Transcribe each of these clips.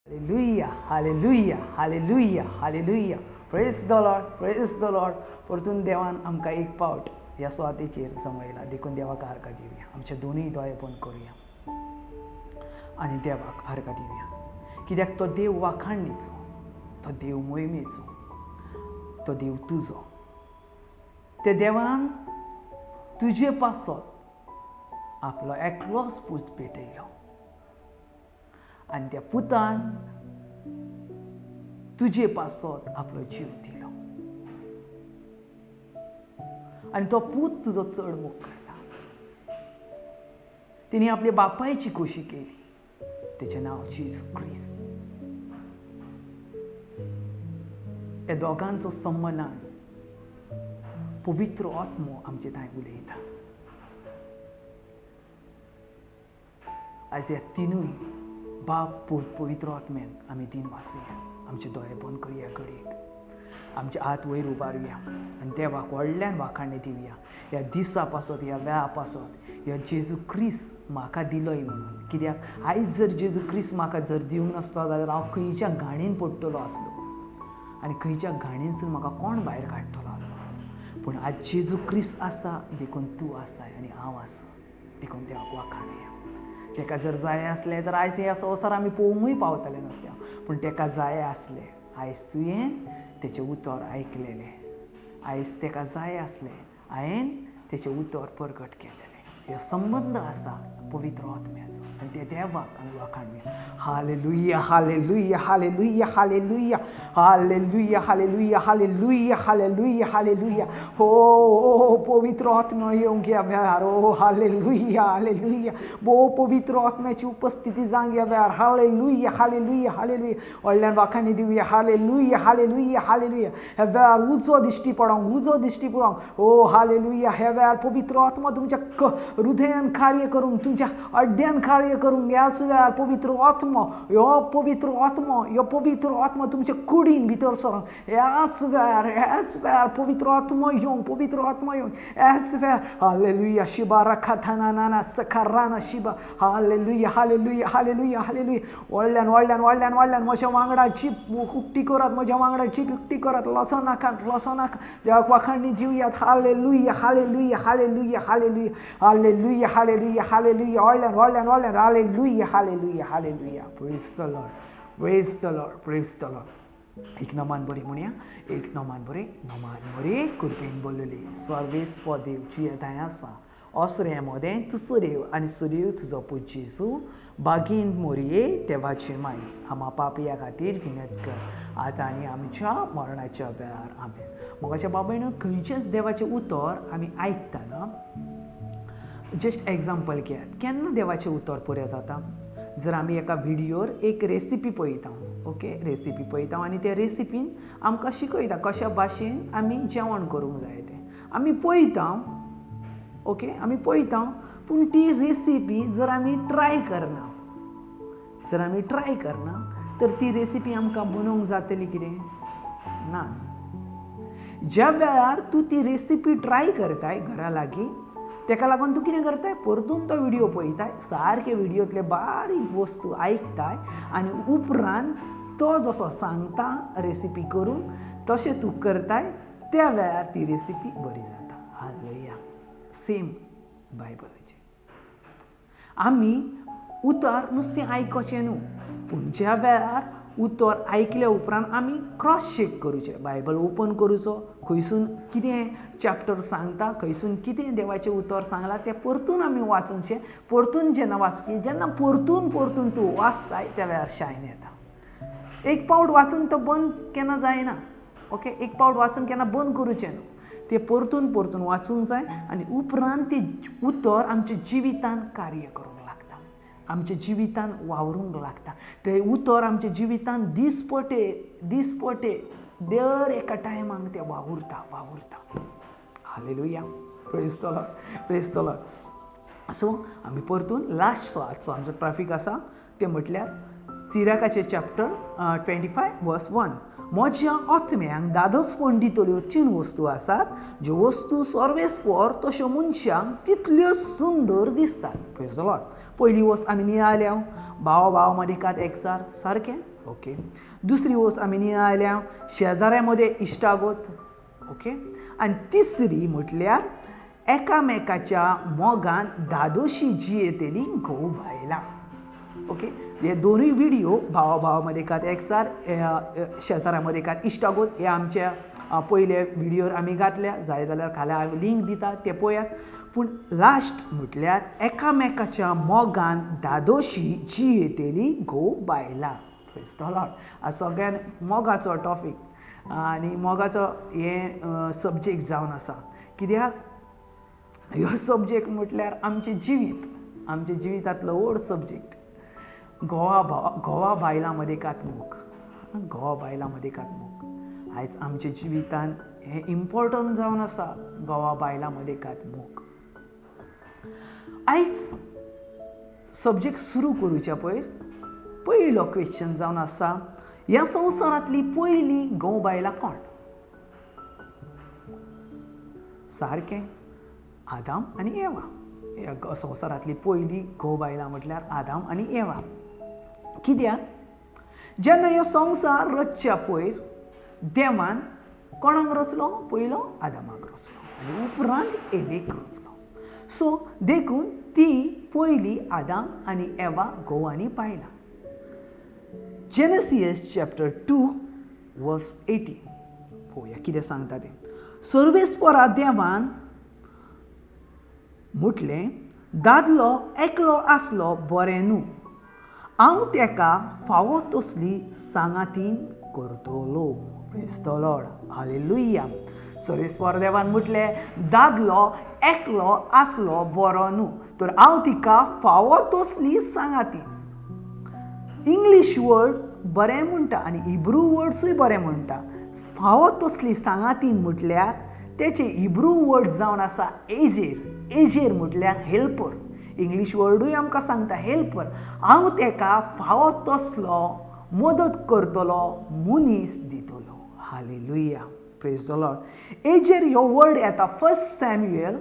Hallelujah, hallelujah, hallelujah, hallelujah. Praise the Lord, praise the Lord. परतून देवान आमकां एक पावट ह्या सुवातेचेर जमयला. देखून देवाक आर्गां दिवया. आमचे दोनूय दोळे बंद करुया आनी देवाक आर्गां दिवया. कित्याक तो देव वाखाणणीचो, तो देव मोहिमेचो, तो देव तुजो. ते देवान तुजे पासत आपलो एकलोच पूत पेटयलो आनी त्या पुतान तुजे पासत आपलो जीव दिलो आनी तो पूत तुजो चड मोग करता. तिणे आपल्या बापायची खोशी केली. तेचें नांव जेजू क्रिस्त. हे दोगांचो संबंदान पवित्र आत्मो आमचे थंय उलयता. आज ह्या तिनूय बाप पूत पवित्र आत्म्याक आमी दिन वाचुया. आमचे दोळे बंद करुया घडयेक. आमचे हात वयर उबारुया आनी देवाक व्हडल्यान वाखाणणी दिवया. ह्या दिसा पासत, ह्या वेळा पासत ह्या जेजू क्रिस्त म्हाका दिलोय म्हणून. कित्याक आयज जर जेजू क्रिस्त म्हाका जर दिवंक नासलो जाल्यार हांव खंयच्या घाणीन पडटलो आसलो आनी खंयच्या घाणीनसून म्हाका कोण भायर काडटलो आसलो. पूण आज जेजू क्रिस्त आसा देखून तूं आसाय आनी हांव आसा. देखून देवाक वाखाणुया. तेका जर जाय आसलें तर आयज ह्या संवसार आमी पळोवंकूय पावतले नासले. पूण तेका जाय आसलें आयज तुवें तेचें उतर आयकलेलें. आयज तेका जाय आसलें हांवें तेचें उतर परगट केलेलें. हो संबंद आसा पवित्र आत्म्याचो आनी ते देवाक आमी वाखाणुया. Hallelujah, hallelujah, hallelujah, hallelujah, hallelujah, hallelujah, hallelujah, hallelujah, hallelujah. हो पवित्र आत्मा येवंक ह्या वेळार. ओ हालेलुया, हालेलुया. पवित्र आत्म्याची उपस्थिती जावंक ह्या वेळार. Hallelujah, hallelujah, hallelujah. व्हडल्यान वाखाणणी दिवया. Hallelujah, hallelujah, hallelujah. ह्या वेळार उजो दिश्टी पडोंक, उजो दिश्टी पडोंक. ओ हालेलुया. ह्या वेळार पवित्र आत्मा तुमच्या हृदयान कार्य करूंक, तुमच्या अड्ड्यान कार्य करूंक. ह्याच वेळार पवित्र आत्मा, ह्यो पवित्र आत्मा, ह्यो पवित्र आत्मा तुमच्या कुडीन भितर सरोंक. ह्याच वेळार पवित्र आत्मा येवंक, पवित्र आत्मा येवंक. ह्याच वेळार हालेलुया. शिबा रखाथाना नाना सखाराना शिबा. Hallelujah, hallelujah, hallelujah, hallelujah. व्हडल्यान व्हडल्यान व्हडल्यान व्हडल्यान म्हज्या वांगडा जीप उक्ती करात, म्हज्या वांगडा जीप उक्ती करात. लसो नाकात, लसो नाका. देवाक वाखाणणी दिवयात. Hallelujah, hallelujah, hallelujah, hallelujah, hallelujah, hallelujah, hallelujah. व्हडल्यान व्हडल्यान व्हडल्यान. Hallelujah, hallelujah, hallelujah. Praise the lord, praise the lord, praise the lord. एक नमान बरी म्हणया. एक नमान बरे, नमान बरे कृपेन बोललेली. सर्वेस्व देव जी थंय आसा असुरे मोदें तुजो देव आनी सुदेव तुजो पूत जेजू. बागीन मोरये देवाचे माई. आमा पापया खातीर विनत कर आतां आनी आमच्या मरणाच्या वेळार. आमेन. मोगाच्या बाबायन खंयचेच देवाचें उतर आमी आयकतना जस्ट एग्जाम्पल घेयात. केन्ना देवाचें उतर पुरें जाता? जर आमी एका व्हिडियोर एक रेसिपी पळयता, ओके, रेसिपी पळयता आनी त्या रेसिपीन आमकां शिकयता कशा भाशेन आमी जेवण करूंक जाय तें आमी पळयता, ओके, आमी पळयता. पूण ती रेसिपी जर आमी ट्राय करना, जर आमी ट्राय करना तर ती रेसिपी आमकां बनोवंक जातली कितें? ना. ज्या वेळार तूं ती रेसिपी ट्राय करताय घरा लागीं, तेका लागून तूं कितें करताय? परतून तो व्हिडियो पळयताय, सारके व्हिडियोतले बारीक वस्तू आयकताय आनी उपरांत तो जसो सांगता रेसिपी करूंक तशें तूं करताय. त्या वेळार ती रेसिपी बरी जाता. हालेलुया. सेम बायबलाचें. आमी उतर नुस्तें आयकोचें न्हू, पूण ज्या वेळार उतर आयकल्या उपरांत आमी क्रॉस चेक करूचें. बायबल ओपन करूचो, खंयसून कितें चॅप्टर सांगता, खंयसून कितें देवाचें उतर सांगलां तें परतून आमी वाचूचें. परतून जेन्ना वाचचें, जेन्ना परतून परतून तूं वाचताय त्या वेळार शायन येता. एक पावट वाचून तो बंद केन्ना जायना, ओके. एक पावट वाचून केन्ना बंद करूचें न्हू. तें परतून परतून वाचूंक जाय आनी उपरांत तें उतर आमच्या जिवितांत कार्य करूंक लागता, आमच्या जिवितांत वावरूंक लागता. तें उतर आमच्या जिवितांत दिसपटे दर एका टायमाक तें वावुरता. Hallelujah. Praise the lord, praise the Lord. So आमी परतून लास्टचो आजचो आमचो ट्रॅफिक आसा तें म्हटल्यार सिराकाचें चॅप्टर 25 वर्स 1. म्हज्या आत्म्यांक दादोचपण दितल्यो 3 वस्तू आसात, ज्यो वस्तू सर्वेस्पर तश्यो मनशांक तितल्यो सुंदर दिसतात. Praise the Lord. पयली वस्त आमी नियाळल्या भावा भावा मदेकात एकचार, सारकें? ओके. दुसरी वस्त आमी नियाळल्या शेजाऱ्या मदें इश्टागत. ओके. आनी तिसरी म्हटल्यार एकामेकाच्या मोगान दादोशी जियेतेली घोव बायलां. ओके. हे दोनूय व्हिडिओ भावा भावा मदेकात एकचार, शेजाऱ्या मदेकात इश्टागत, हे आमच्या पयले व्हिडिओर आमी घातल्या. जाय जाल्यार खाला हांव लिंक दिता, ते पळयात. पूण लास्ट म्हटल्यार एकामेकाच्या मोगान दादोशी जियेतेली घोव बायलां. Praise the Lord. सगळ्यान मोगाचो टॉपिक आनी मोगाचो हे सब्जेक्ट जावन आसा. कित्याक ह्यो सब्जेक्ट म्हटल्यार आमचें जिवीत, आमच्या जिवितांतलो व्हड सब्जेक्ट. घोवा बायलां मदेकात मोग, घोवा बायलां मदेकात मोग. आयज आमच्या जिवितान हें इम्पॉर्टंट जावन आसा, घोवा बायलां मदेकात मोग. आयज सब्जेक्ट सुरू करूच्या पयलो क्वेश्चन जावन आसा, ह्या संवसारांतली पयली घोव बायलां कोण? सारकें, आदाम आनी एवा. ह्या संवसारांतली पयली घोव बायलां म्हटल्यार आदाम आनी एवा. कित्याक जेन्ना ह्यो संवसार रचच्या पयर देवान कोणाक रचलो? पयलो आदामाक रचलो आनी उपरांत एवेक रचलो. सो देखून ती पयली आदाम आनी एवा घोवांनी बायलां. जेनेसिस चॅप्टर 2 वर्स 18 पळोवया कितें सांगता तें. सर्वेस्परा देवान म्हटलें, दादलो एकलो आसलो बरें न्हू, हांव तेका फावो तसली सांगातीन करतलो. Praise the lord. हालेलुया. सर्वेस्पर देवान म्हटलें, दादलो एकलो आसलो बरो न्हू, तर हांव तिका फावो तसली सांगातीन. इंग्लीश वर्ड बरें म्हणटा आनी हिब्रू वर्ड्सूय बरें म्हणटा. फावो तसली सांगातीन म्हटल्यार तेचे हिब्रू वर्ड जावन आसा एजेर. एजेर म्हटल्यार हेल्पर. इंग्लीश वर्डूय आमकां सांगता हेल्पर. हांव तेका फावो तसलो मदत करतलो, मनीस दितलो. हालेलुया. Praise the lord. एजेर ह्यो वर्ड येता 1 सॅम्युएल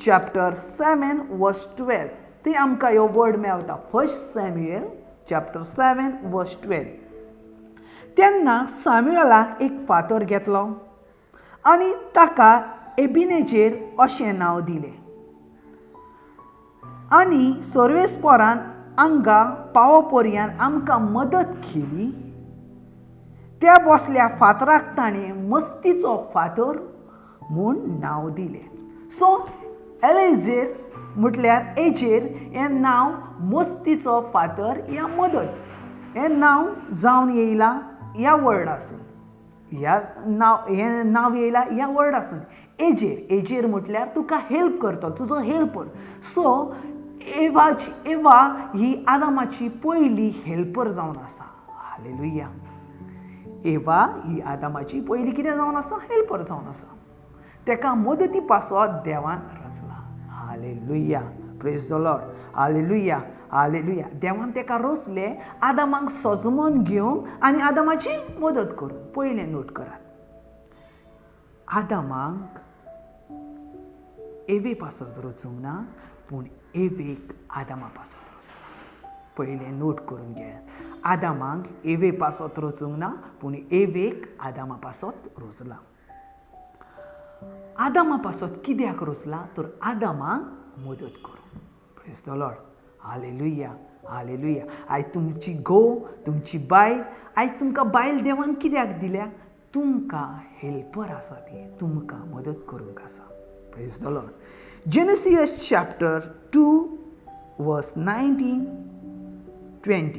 चॅप्टर 7 वर्स 12. थंय आमकां ह्यो वर्ड मेळटा. 1 सॅम्युएल चॅप्टर 7 वर्स 12. तेन्ना साम्युएलाक एक फातर घेतलो आनी ताका एबिनेजेर अशें नांव दिलें. आनी सर्वेस्परान हांगा पावोपर्यंत आमकां मदत केली. त्या बसल्या फातराक ताणें मस्तीचो फातर म्हूण नांव दिलें. सो एलेजेर म्हटल्यार एजेर हें नांव मस्तीचो फातर या मदत हें नांव जावन येयलां ह्या वर्डासून. हें नांव येयलां ह्या वर्डासून. एजेर, एजेर म्हटल्यार तुका हेल्प करता, तुजो हेल्पर. सो एवा ही आदामाची पयली हेल्पर जावन आसा. हालेलुया. एवा ही आदामाची पयली कितें जावन आसा? हेल्पर जावन आसा. तेका मदती पासत देवान रचला. Hallelujah. Praise the lord. Hallelujah. Hallelujah. देवान तेका रचलें आदामाक सजमोन घेवंक आनी आदामाची मदत करूंक. पयलें नोट करात. आदामाक एवे पासत रचूंक ना, पूण एवेक आदामा पासत रचला. पयलें नोट करून घे. आदामाक एवे पासत रचूंक ना, पूण एवेक आदामा पासत रचला. आदामा पासत कित्याक रचला? तर आदामाक मदत करूंक. Praise the lord. Hallelujah. Hallelujah. आयज तुमची घोव, तुमची बायल, आयज तुमकां बायल देवान कित्याक दिल्या? तुमकां हेल्पर आसा ती, तुमकां मदत करूंक आसा. Praise the Lord. Genesis chapter 2 verse 19-20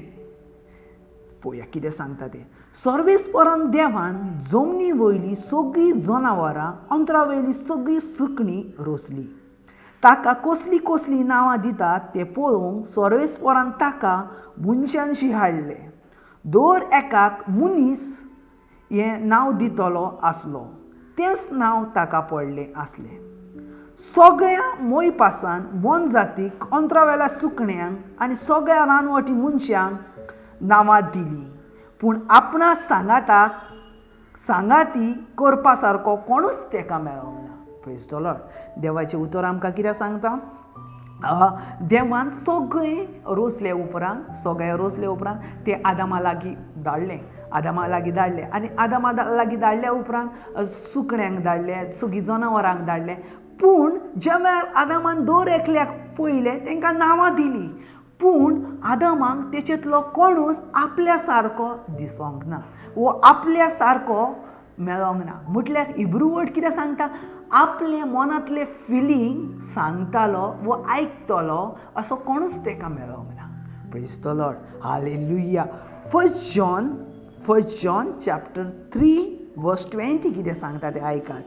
पळोवया कितें सांगता तें. सर्वेस्परान देवान जमनी वयली सगळीं जनावरां, अंतरा वयली सगळीं सुकणीं रचलीं. ताका कसलीं कसलीं नांवां दितात तें पळोवंक सर्वेस्परान ताका मनशांशी हाडलें. दर एकाक मनीस हें नांव दितलो आसलो, तेंच नांव ताका पडलें आसलें. सगळ्या मोयपासान मन जातीक, अंतरावेल्या सुकण्यांक आनी सगळ्या रानवटी मनशांक नांवां दिलीं. पूण आपणा सांगाताक सांगाती करपा सारको कोणूच ताका मेळोंक ना. Praise the Lord. देवाचें उतर आमकां कितें सांगता? देवान सगळें रोसले उपरांत ते आदामा लागीं धाडलें आनी आदामा लागीं धाडल्या उपरांत सुकण्यांक धाडलें, सगळीं जनावरांक धाडलें. पूण ज्या वेळार आदामान दर एकल्याक पयलें तांकां नांवां दिलीं, पूण आदामाक तेचेंतलो कोणूच आपल्या सारको दिसोंक ना वो आपल्या सारको मेळोंक ना. म्हटल्यार हिब्रू वर्ड कितें सांगता? आपले मनांतले फिलींग सांगतालो वो आयकतलो असो कोणूच ताका मेळोंक ना. Praise the lord. Hallelujah. First John chapter 3:20 कितें सांगता तें आयकात.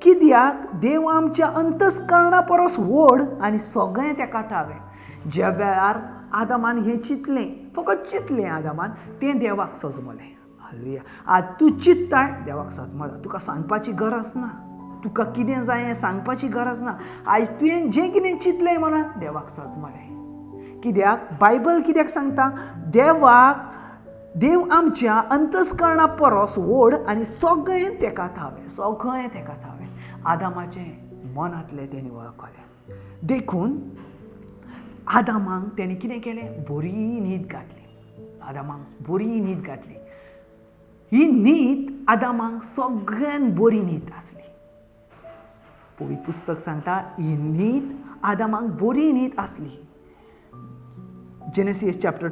कित्याक देव आमच्या अंतस्करणा परस व्हड आनी सगळें ताका ठावें. ज्या वेळार आदामान हें चिंतलें, फकत चिंतलें आदामान, तें देवाक सजमलें. हालेलुया. आज तूं चिंत्ताय, देवाक सजमलां. तुका सांगपाची गरज ना, तुका कितें जाय हें सांगपाची गरज ना. आयज तुवें जें कितें चिंतलें मनांत, देवाक सजमलें. कित्याक बायबल कित्याक सांगता? देव आमच्या अंतस्करणा परस व्हड आनी सगळें ताका ठावें. आदामाचें मनांतलें तेणी वळखलें. देखून आदामाक तेणी कितें केलें? बरी न्हीद घातली. ही न्हीद आदामाक सगळ्यान बरी न्हीद आसली. पवित्र पुस्तक सांगता ही न्हीद आदामाक बरी न्हीद आसली. Genesis chapter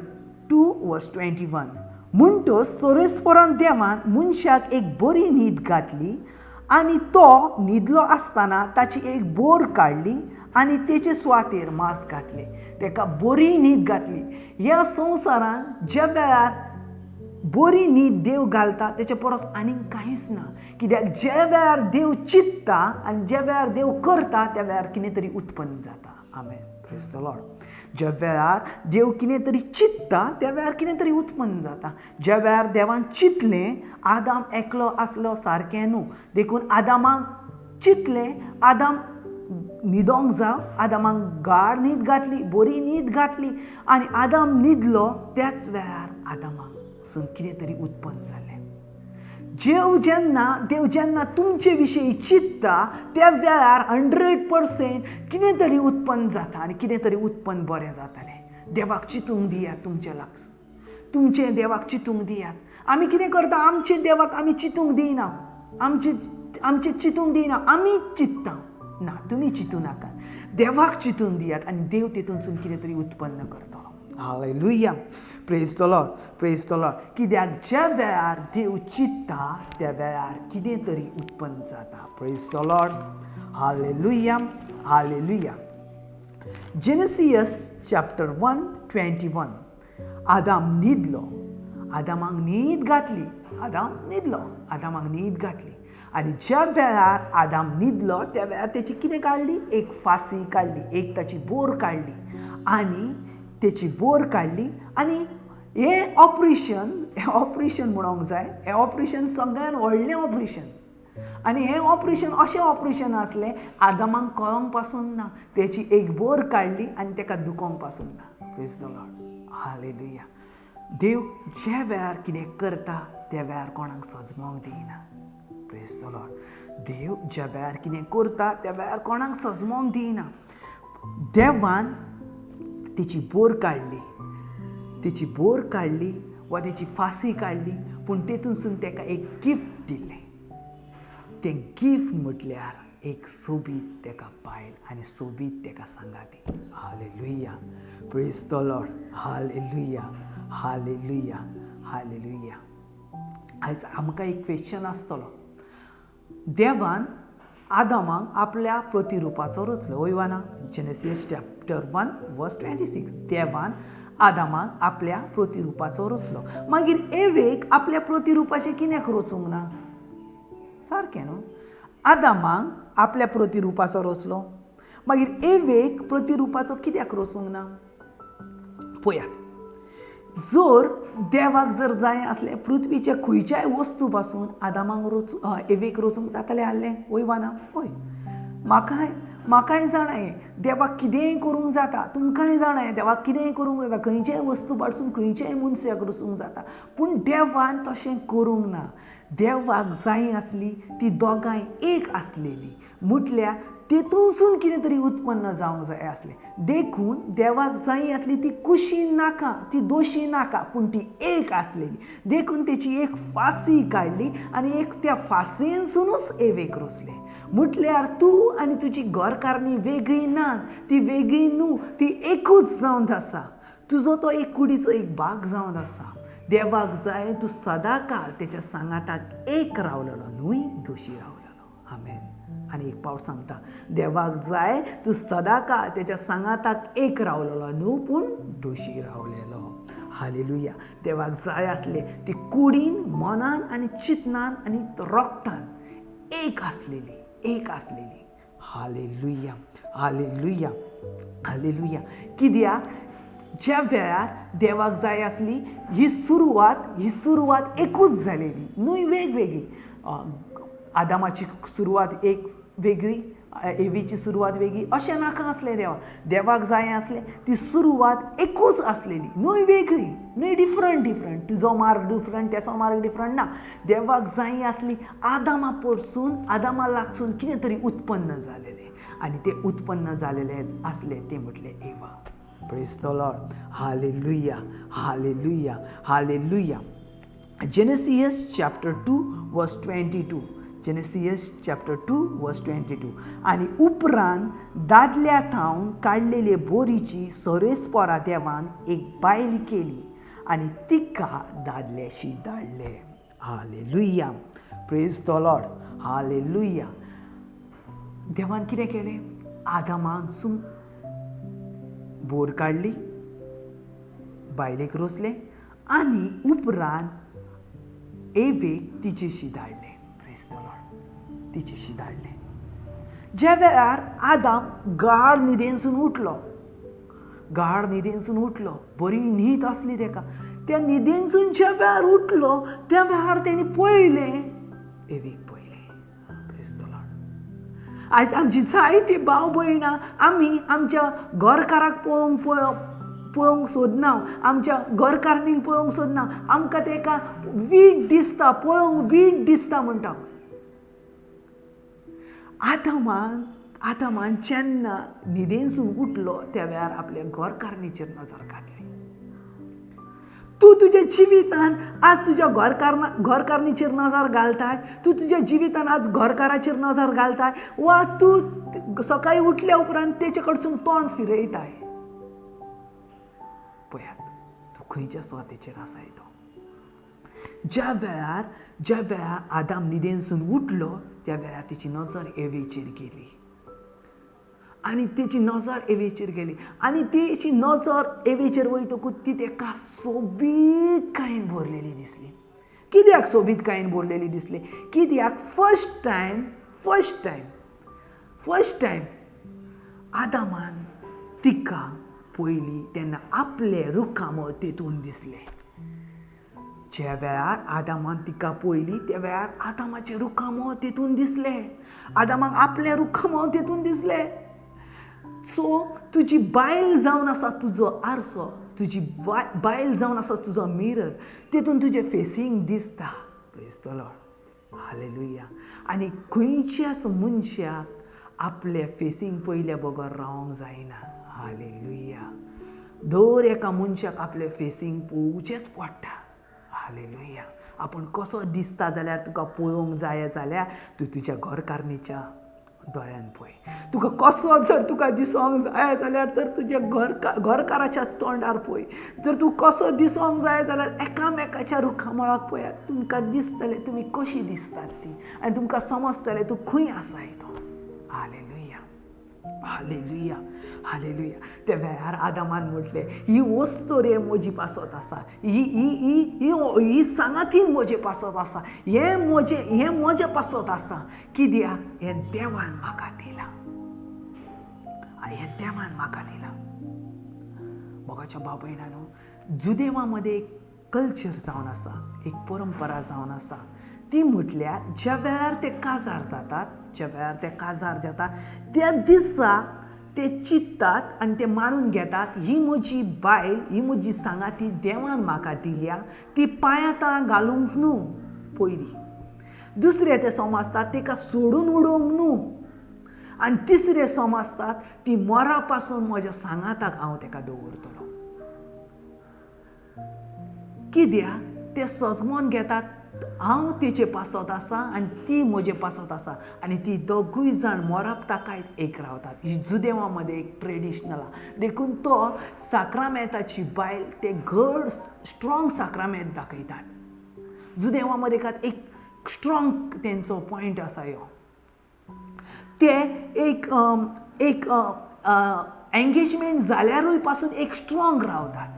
2:21. म्हणटच सोरेस्परान देवान मनशाक एक बरी न्हीद घातली आनी तो न्हिदलो आसतना ताची एक बोर काडली आनी तेचे सुवातेर मांस घातलें. ताका बरी न्हीद घातली. ह्या संवसारान ज्या वेळार बरी न्हीद देव घालता तेचे परस आनीक कांयच ना. कित्याक ज्या वेळार देव चिंतता आनी ज्या वेळार देव करता त्या वेळार कितें तरी उत्पन्न जाता. आमेन. Praise the lord. ज्या वेळार देव कितें तरी चिंतता त्या वेळार कितें तरी उत्पन्न जाता. ज्या वेळार देवान चिंतलें आदाम एकलो आसलो सारकें न्हू. देखून आदामाक चिंतलें आदाम न्हिदोंक जावं. आदामाक गाढ न्हीद घातली, बरी न्हीद घातली आनी आदाम न्हिदलो. त्याच वेळार आदामाक कितें तरी उत्पन्न जालें. देव जेन्ना तुमचे विशयी चिंतता त्या वेळार 100% कितें तरी उत्पन्न जाता आनी कितें तरी उत्पन्न बरें जातालें. देवाक चिंतूंक दियात तुमचे लागस. तुमचें देवाक चिंतूंक दियात. आमी कितें करता? आमचे देवाक आमी चिंतूंक दिना. आमचे चिंतूंक दिना. आमी चिंतता. ना, तुमी चिंतू नाका. देवाक चिंतून दियात आनी देव तेतूनसून कितें तरी उत्पन्न करतलो. Hallelujah. Praise the lord. Praise the Lord. कित्याक ज्या वेळार देव चिंतता त्या वेळार कितें तरी उत्पन्न जाता. Praise the lord. Hallelujah. Hallelujah. Genesis chapter 1:21. आदाम न्हिदलो. आदामाक न्हीद घातली. आदामाक न्हीद घातली आनी ज्या वेळार आदाम न्हिदलो त्या वेळार तेची कितें काडली? एक फासी काडली. एक ताची बोर काडली आनी तेची बोर काडली आनी हें ऑपरेशन म्हणूंक जाय. हें ऑपरेशन सगळ्यान व्हडलें ऑपरेशन आनी हें ऑपरेशन अशें ऑपरेशन आसलें आदामाक कळोंक पासून ना. तेची एक बोर काडली आनी ताका दुखोवंक पासून ना. Praise the lord. हालेलुया. देव ज्या वेळार कितें करता त्या वेळार कोणाक सजमोंक दिना. Praise the Lord. देव ज्या वेळार कितें करता त्या वेळार कोणाक सजमोंक दिना. देवान तिची बोर काडली वा तेची फासी काडली पूण तेतूनसून ताका एक गिफ्ट दिलें. तें गिफ्ट म्हटल्यार एक सोबीत ताका बायल आनी सोबीत ताका सांगाती. Hallelujah. Praise the lord. Hallelujah. Hallelujah. Hallelujah. आयज आमकां एक क्वेश्चन आसतलो. देवान आदामाक आपल्या प्रतिरुपाचो रचलो. वयवा ना? Genesis chapter 1:26. देवान आदामाक आपल्या प्रतिरुपाचो रचलो. मागीर एवेक आपल्या प्रतिरुपाचें कित्याक रचूंक ना? सारकें न्हू? आदामाक आपल्या प्रतिरुपाचो रचलो. मागीर एवेक प्रतिरुपाचो कित्याक रचूंक ना? पळयात. जर देवाक जाय आसलें पृथ्वीच्या खंयच्याय वस्तू पासून आदामाक एवेक रचूंक जातालें आहलें? वयवा ना? हय. म्हाकाय जाणाय देवाक कितेंय करूंक जाता, तुमकांय जाणाय देवाक कितेंय करूंक जाता, खंयचेय वस्तू पाडसून खंयचेय मनशाक रचूंक जाता, पूण देवान तशें करूंक ना. देवाक जाय आसली ती दोगांय एक आसलेली, म्हटल्यार तेतूनसून कितें तरी उत्पन्न जावंक जाय आसलें. देखून देवाक जाय आसली ती कुशी नाका, ती दोशी नाका, पूण ती एक आसलेली. देखून तेची एक फासी काडली आनी एक त्या फासेनसूनच एवेक रचले. म्हटल्यार तूं आनी तुजी घरकारणी वेगळी ना, ती वेगळी न्हू, ती एकूच जावन आसा. तुजो तो एक कुडीचो एक भाग जावन आसा. देवाक जाय तूं सदां काळ तेच्या सांगाताक एक रावलेलो न्हूय दोशी रावलेलो. आमेन. आनी एक पावट सांगता, देवाक जाय तूं सदां काळ तेच्या सांगाताक एक रावलेलो न्हू पूण दोशी रावलेलो. हालेलुया. देवाक जाय आसले ती कुडीन मनान आनी चिंतनान आनी रोगतान एक आसलेली, एक आसलेली. Hallelujah, hallelujah, hallelujah. कित्याक ज्या वेळार देवाक जाय आसली ही सुरवात एकूच जालेली, न्हूय वेगवेगळी. आदामाची सुरवात एक वेगळी, एवीची सुरवात वेगळी, अशें नाका आसलें. देवाक जाय आसलें ती सुरवात एकूच आसलेली, न्हूय वेगळी, न्हूय डिफरंट. तुजो मार्ग डिफरंट, तेचो मार्ग डिफरंट ना. देवाक जाय आसली आदामा लागसून कितें तरी उत्पन्न जालेलें, आनी तें उत्पन्न जालेलें आसलें तें म्हटलें एवा. Praise the lord. Hallelujah, hallelujah, hallelujah. Genesis chapter 2 verse 22. Genesis chapter 2 verse 22. आनी उपरांत दादल्या थावन काडलेले बोरीची सोरेस्पोरा देवान एक बायल केली आनी तिका दादल्याशी धाडले. Hallelujah. Praise the lord. Hallelujah. देवान कितें केलें? आदामासून बोर काडली, बायलेक रोसलें आनी उपरांत एवेक तिचेशी धाडलें. Praise the Lord. तिचेशी धाडलें. ज्या वेळार आदाम गाढ न्हिदेनसून उठलो, बरी न्हीद आसली तेका, त्या न्हिदेनसून ज्या वेळार उठलो त्या वेळार तेणी पळयलें, एवेक पळयलें. Praise the Lord. आयज आमची जायती भाव भयणां आमी आमच्या घरकाराक पळोवंक सोदना, आमच्या घरकारणीक पळोवंक सोदना. आमकां तेका वीट दिसता, पळोवंक वीट दिसता म्हणटा. आदामान जेन्ना न्हिदेनसून उठलो त्या वेळार आपल्या घरकारणीचेर नजर घातली. तूं तुज्या जिवितान आज तुज्या घरकारणीचेर नजर घालताय, तूं तुज्या जिवितान आज घरकाराचेर नजर घालताय, वा तूं सकाळी उठल्या उपरांत तेचे कडसून तोंड फिरयताय. पळयात, तूं खंयच्या स्वातेचेर आसाय तो. ज्या वेळार आदाम न्हिदेनसून उठलो त्या वेळार तेची नजर एवेचेर गेली आनी तेची नजर एवेचेर वयतकूच ती तेका सोबीतकायेन भरलेली दिसली. कित्याक सोबीतकायेन भरलेली दिसली? कित्याक फर्स्ट टायम आदामान तिका पयली तेन्ना आपले रुखामळ तेतून दिसले. ज्या वेळार आदामान तिका पळयली त्या वेळार आदामाचे रुखामळ तेतून दिसले, आदामाक आपले रुखामळ तेतून दिसले. सो तुजी बायल जावन आसा तुजो आरसो, तुजी बायल जावन आसा तुजो मिरर, तेतून तुजें फेसींग दिसता. Praise the lord. हालेलुया. आनी खंयच्याच मनशाक आपले फेसींग पयल्या बगर रावंक जायना. हालेलुया. दर एका मनशाक आपले फेसींग पळोवचेंच पडटा. हालेलुया. आपूण कसो दिसता जाल्यार तुका पळोवंक जाय जाल्यार तूं तुज्या घरकारणीच्या दोळ्यान पळय. तुका कसो जर तुका दिसोंक जाय जाल्यार तर तुज्या घरकाराच्या तोंडार पळय. जर तूं कसो दिसोंक जाय जाल्यार एकामेकाच्या रुखामळाक पळयात. तुमकां दिसतलें तुमी कशी दिसतात ती, आनी तुमकां समजतलें तूं खंय आसाय तो. Hallelujah, hallelujah, hallelujah. त्या वेळार आदामान म्हटलें, ही वस्त रे म्हजी पासत आसा, ही सांगातीन म्हजे पासत आसा, हें म्हजें पासत आसा. कित्याक हें देवान म्हाका दिलां, हें देवान म्हाका दिलां. मोगाच्या भाव भयणांनो, जुदेवा मध्ये एक कल्चर जावन आसा, एक परंपरा जावन आसा. ती म्हटल्यार ज्या वेळार ते काजार जातात त्या दिसा ते चित्तात आनी ते मानून घेतात ही म्हजी बायल, ही म्हजी सांगाती देवान म्हाका दिल्या, ती पांयां घालूंक न्हू पयलीं. दुसरे ते समजतात तेका सोडून उडोवंक न्हू. आनी तिसरे समजतात ती मोरा पासून म्हज्या सांगाताक हांव तेका दवरतलो. कित्याक ते सजमोन घेतात हांव तेचे पासत आसा आनी ती म्हजे पासत आसा आनी ती दोगूय जाण मोराप ताकायत एक रावतात. ही जुदेवा मध्ये एक ट्रेडिशनल आहा. देखून तो साक्रामेंताची बायल ते घड स्ट्रॉंग साक्रामेंत दाखयतात. जुदेवा मध्ये एक स्ट्रॉंग तेंचो पॉयंट आसा ह्यो. ते एक एंगेजमेंट जाल्यारूय पासून एक स्ट्रॉंग रावतात.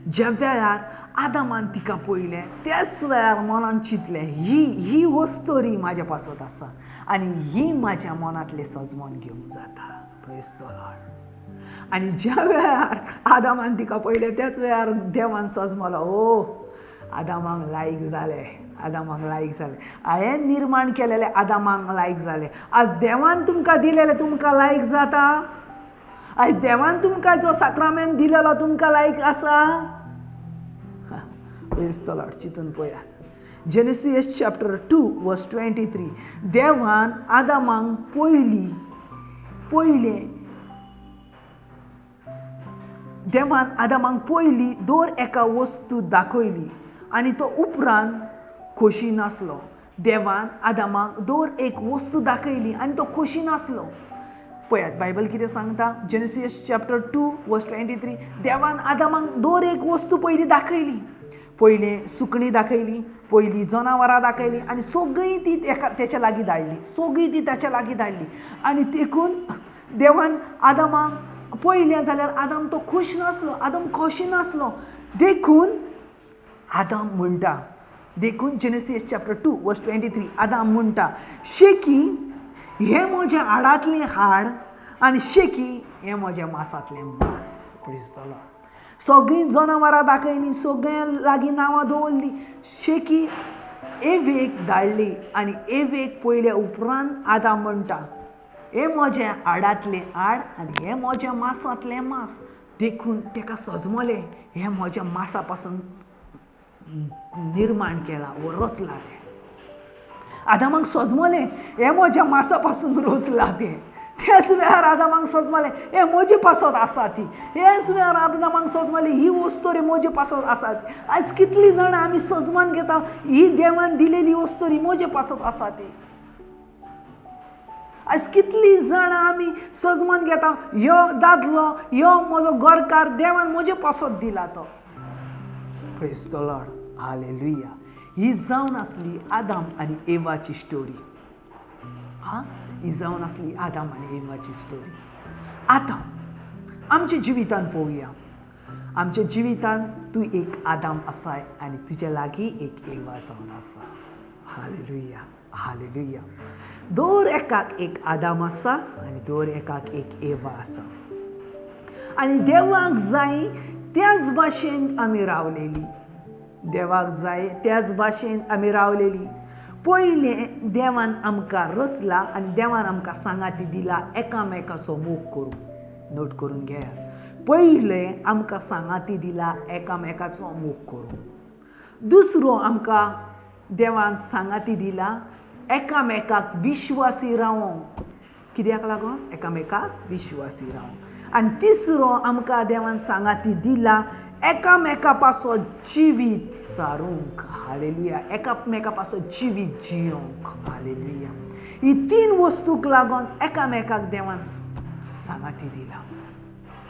ज्या वेळार आदामान तिका पळयलें त्याच वेळार मनान चिंतलें ही वस्तोरी म्हाज्या पासत आसा आनी ही म्हाज्या मनांतलें सजमोन घेवंक जाता. Praise the Lord. आनी ज्या वेळार आदामान तिका पळयलें त्याच वेळार देवान सजमलो, ओ आदामाक लायक जालें. हांवें निर्माण केलेलें आदामाक लायक जालें. आज देवान तुमकां दिलेलें तुमकां लायक जाता? आज देवान तुमकां जो साक्रामेंट दिलेलो तुमकां लायक आसा? Praise the Lord. चिंतून पळयात. जेनेसीस चॅप्टर 2 वर्स 23. देवान आदामाक पयली दोर एका वस्तू दाखयली आनी तो उपरांत खोशी नासलो. देवान आदामाक दोर एक वस्तू दाखयली आनी तो खोशी नासलो. पळयात बायबल कितें सांगता. जेनेसीस चॅप्टर 2 वर्स 23. देवान आदामाक दोर एक वस्तू पयली दाखयली. पयलें सुकणी दाखयली, पयलीं जनावरां दाखयली आनी सगळीं ती तेच्या लागीं धाडली. आनी देखून देवान आदामाक पळयलें जाल्यार आदाम तो खूश नासलो, आदाम खोशी नासलो. देखून आदाम म्हणटा, देखून जेनेसीस चॅप्टर 2 वर्स 23 आदाम म्हणटा, शेकी हे म्हज्या हाडांतलें हाड आनी शेकी हे म्हज्या मांसांतलें मांस. Praise the Lord. सगळीं जनावरां दाखयलीं, सगळ्या लागीं नांवां दवरलीं. शेकी एवेक धाडली आनी एवेक पयल्या उपरांत आदाम म्हणटा, हे म्हज्या हाडांतलें हाड आनी हे म्हज्या मांसांतलें मांस. देखून तेका सजमलें हे म्हज्या मांसा पासून निर्माण केला व रचला तें. आदामाक सजमलें हे म्हज्या मांसा पासून रचला तें. त्याच वेळार आदामाक सजमलें हे म्हजे पासत आसा ती. हेच वेळार आदामाक सजमलें ही वस्तोरी म्हजे पासत आसा. आज कितलीं जाणां आमी सजमान घेता ही देवान दिलेली वस्तोरी म्हजे पासत आसा ती. आज कितलीं जाणां आमी सजमान घेता ह्यो दादलो ह्यो म्हजो घरकार देवान म्हजे पासत दिला तो. Praise the lord. हालेलुया. ही जावन आसली आदाम आनी एवाची स्टोरी. ही जावन आसली आदाम आनी एवाची स्टोरी. आतां आमच्या जिवितान पळोवया. आमच्या जिवितान तूं एक आदाम आसाय आनी तुज्या लागीं एक एवा जावन आसा. हालेलुया. हालेलुया. दर एकाक एक आदाम आसा आनी दर एकाक एक एवा आसा. आनी देवाक जाय त्याच भाशेन आमी रावलेली. देवाक जाय त्याच भाशेन आमी रावलेली. पयलें देवान आमकां रचला आनी देवान आमकां सांगाती दिला एकामेकाचो मोग करूं. नोट करून घेयात. पयलें आमकां सांगाती दिला एकामेकाचो मोग करूं. दुसरो आमकां देवान सांगाती दिला एकामेकाक विश्वासी रावंक. कित्याक लागून? एकामेकाक विश्वासी रावंक. आनी तिसरो आमकां देवान सांगाती दिला एकामेका पासत जिवीत सारूंक. हालेलुया. एकामेका पासत जिवीत जियोंक. हालेलुया. ही तीन वस्तूक लागून एकामेकाक देवान सांगाती दिला.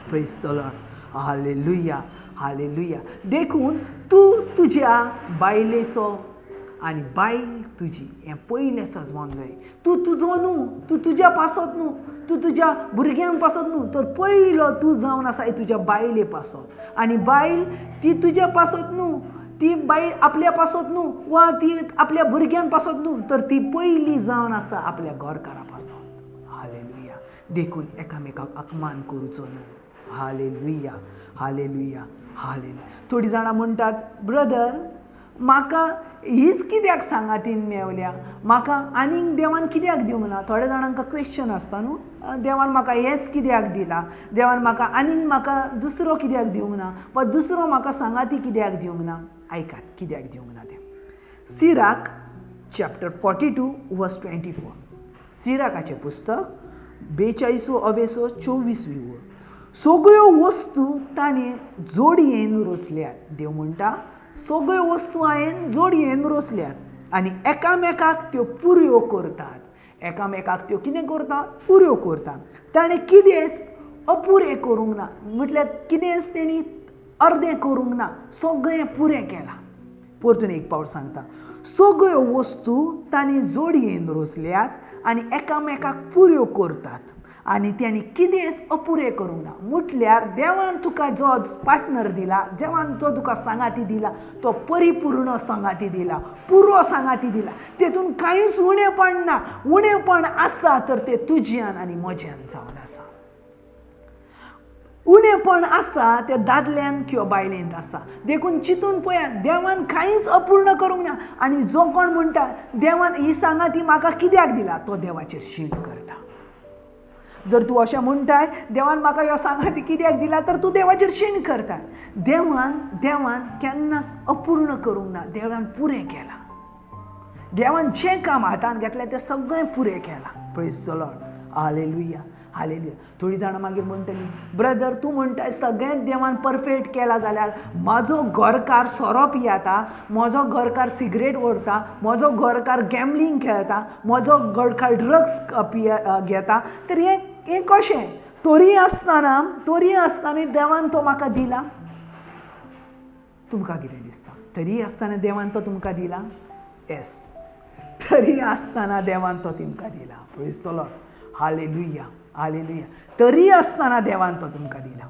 Praise the lord. Hallelujah. Hallelujah. देखून तूं तुज्या बायलेचो आनी बायल तुजी हें पयलें सजमोन जाय. तूं तुजो न्हू, तूं तुज्या पासत न्हू, तूं तुज्या भुरग्यांक पासत न्हू, तर पयलो तूं जावन आसाय तुज्या बायले पासत. आनी बायल ती तुज्या पासत न्हू, ती बायल आपल्या पासत न्हू वा ती आपल्या भुरग्यांक पासत न्हू, तर ती पयली जावन आसा आपल्या घरकारा पासत. हालेलुया. देखून एकामेकाक अपमान करूचो न्हू. हालेलुया. हालेलुया. हालेलुया. थोडीं जाणां म्हणटात ब्रदर म्हाका हीच कित्याक सांगातीन मेवल्या, म्हाका आनीक देवान कित्याक दिवंक ना. थोड्या जाणांक क्वेश्चन आसता न्हू, देवान म्हाका हेंच कित्याक दिला, देवान म्हाका दुसरो कित्याक दिवंक ना, वा दुसरो म्हाका सांगाती कित्याक दिवंक ना. आयकात कित्याक दिवंक ना तें. सिराक चॅप्टर 42 वर्स 24. सिराकाचें पुस्तक 42-24 वळ. सगळ्यो वस्तू ताणें जोडयेन रोसल्यात. देव म्हणटा सगळ्यो वस्तू हांवें जोडयेन रोसल्यात आनी एकामेकाक त्यो पुऱ्यो करतात. एकामेकाक त्यो कितें करता, पुऱ्यो करतात. ताणें कितेंच अपुरें करूंक ना, म्हटल्यार कितेंच तेणी अर्दें करूंक ना, सगळें पुरें केलां. परतून एक पावट सांगता, सगळ्यो वस्तू ताणें जोडयेन रोसल्यात आनी एकामेकाक पुऱ्यो करतात आनी ताणें कितेंच अपुरें करूंक ना. म्हटल्यार देवान तुका जो पार्टनर दिला, देवान जो तुका सांगाती दिला, तो परिपूर्ण सांगाती दिला, पुरो सांगाती दिला. तेतून कांयच उणेपण ना. उणेपण आसा तर तें तुज्यान आनी म्हज्यान जावन आसा. उणेपण आसा तें दादल्यान किंवा बायलेंत आसा. देखून चिंतून पळयात, देवान कांयच अपूर्ण करूंक ना. आनी जो कोण म्हणटा देवान ही सांगाती म्हाका कित्याक दिला, तो देवाचेर शीण करता. जर तूं अशें म्हणटाय देवान म्हाका ह्यो सांगाती कित्याक दिला, तर तूं देवाचेर शीण करता. देवान केन्नाच अपूर्ण करूंक ना, देवान पुरें केलां. देवान जें काम हातान घेतलें तें सगळें पुरें केलां. Praise the lord. Hallelujah, hallelujah. थोडीं जाणां मागीर म्हणटलीं, ब्रदर तूं म्हणटाय सगळेंच देवान परफेक्ट केलां, जाल्यार म्हाजो घरकार सोरो पियेता, म्हजो घरकार सिगरेट ओडटा, म्हजो घरकार गॅमलिंग खेळटा, म्हजो घरकार ड्रग्स घेता, तर हें कशें? तोरी आसतना देवान तो म्हाका दिला. तुमकां कितें दिसता? तरी आसतना देवान तो तुमकां दिला? येस, तरी आसतना देवान तो तुमकां दिला. Praise the lord. Hallelujah, hallelujah. तरी आसतना देवान तो तुमकां दिला.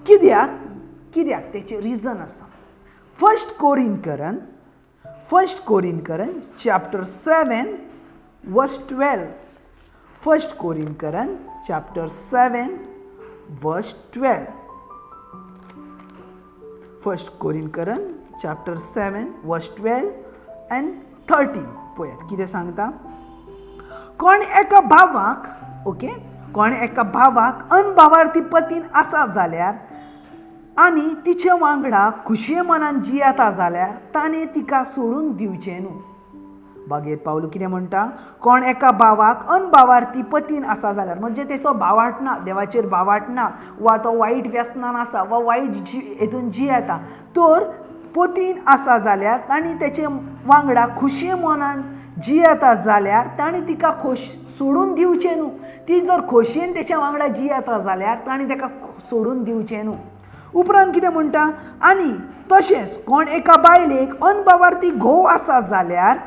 कित्याक तेचें रिजन आसा. फर्स्ट कोरिंथकरन चॅप्टर 7 वर्स 12. फर्स्ट कोरिंथकरन चॅप्टर 7 वर्स 12. फर्स्ट कोरिंथकरन चॅप्टर 7 वर्स 12 and 13. पळयात कितें सांगता. कोण एका भावाक अनभावार्थी पतीन आसा जाल्यार आनी तिचे वांगडा खुशये मनान जियेता जाल्यार ताणें तिका सोडून दिवचें न्हू. बागेत पावलो कितें म्हणटा, कोण एका भावाक अनभावार्थी पतीन आसा जाल्यार, म्हणजे तेचो भावार्थ ना, देवाचेर भावार्थ ना, वा तो वायट व्यसनान आसा, वा वायट हेतून जियेता, तर पतीन आसा जाल्यार ताणी तेचे वांगडा खुशये मनान जियेता जाल्यार ताणी तिका सोडून दिवचें न्हू. ती जर खोशयेन तेच्या वांगडा जियेता जाल्यार ताणी ताका सोडून दिवचें न्हू. उपरांत कितें म्हणटा, आनी तशेंच कोण एका बायलेक अनभावार्थी घोव आसा जाल्यार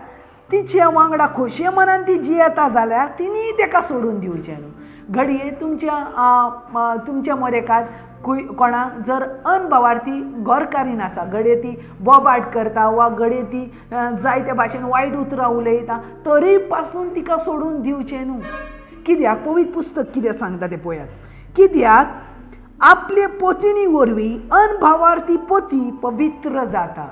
तिच्या वांगडा खोशये मनान ती जियेता जाल्यार तिणी ताका सोडून दिवचें न्हू. घडये तुमच्या मरेकात कोणाक जर अनभावार्थी घरकारीन आसा, घडये ती बोबाट करता, वा घडये ती जायत्या भाशेन वायट उतरां उलयता, तरी पासून तिका सोडून दिवचें न्हू. कित्याक? पवित्र पुस्तक कितें सांगता तें पळयात. कित्याक? आपले पत्नी वरवीं अनभावार्थी पती पवित्र जाता.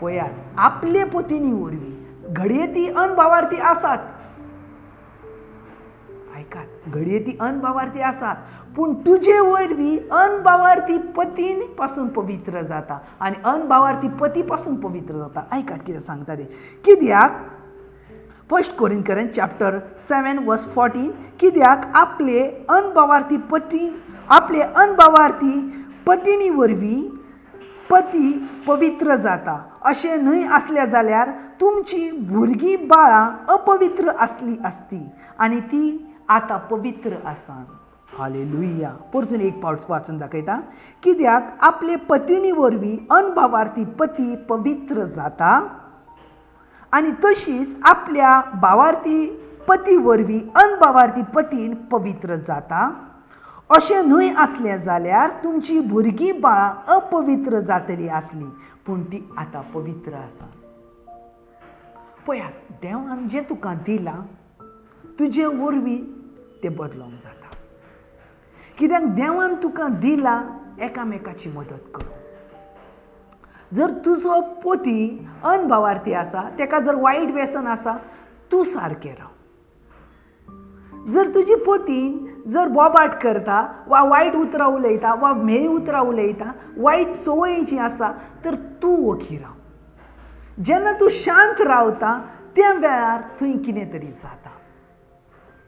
पळयात, आपले पत्नी वरवीं. घडये ती अनभावार्थी आसात, ऐकात, घडये ती अनभावार्थी आसात, पूण तुजे वरवीं अनभावार्थी पतीन पासून पवित्र जाता आनी अनभावार्थी पती पासून पवित्र जाता. ऐकात कितें सांगता तें. कित्याक? फर्स्ट कोरिंथकरन चॅप्टर 7 वर्स 14. कित्याक आपले अनभावार्थी पत्नी वरवीं पती पवित्र जाता. अशें न्हय आसलें जाल्यार तुमची भुरगीं बाळां अपवित्र आसली आसती आनी ती आतां पवित्र आसात. हालेलुया. परतून एक पावट वाचून दाखयता. कित्याक आपले पत्नी वरवीं अनभावार्थी पती पवित्र जाता आनी तशीच आपल्या भावार्थी पती वरवीं अनभावार्थी पतीन पवित्र जाता. अशें न्हय आसलें जाल्यार तुमची भुरगीं बाळां अपवित्र जातलीं आसलीं, पूण ती आतां पवित्र आसा. पळयात, देवान जें तुका दिलां तुजे वरवीं तें बदलोवंक जाता. कित्याक देवान तुका दिलां एकामेकाची मदत करूंक. जर तुजो पोती अनभावार्थी आसा, ताका जर वायट व्यसन आसा, तूं सारकें राव. जर तुजी पोतीन जर बोबाट करता वा वायट उतरां उलयता वा म्हेय उतरां उलयता, वायट संवयीची आसा, तर तूं वखी राव. जेन्ना तूं शांत रावता त्या वेळार थंय कितें तरी जाता.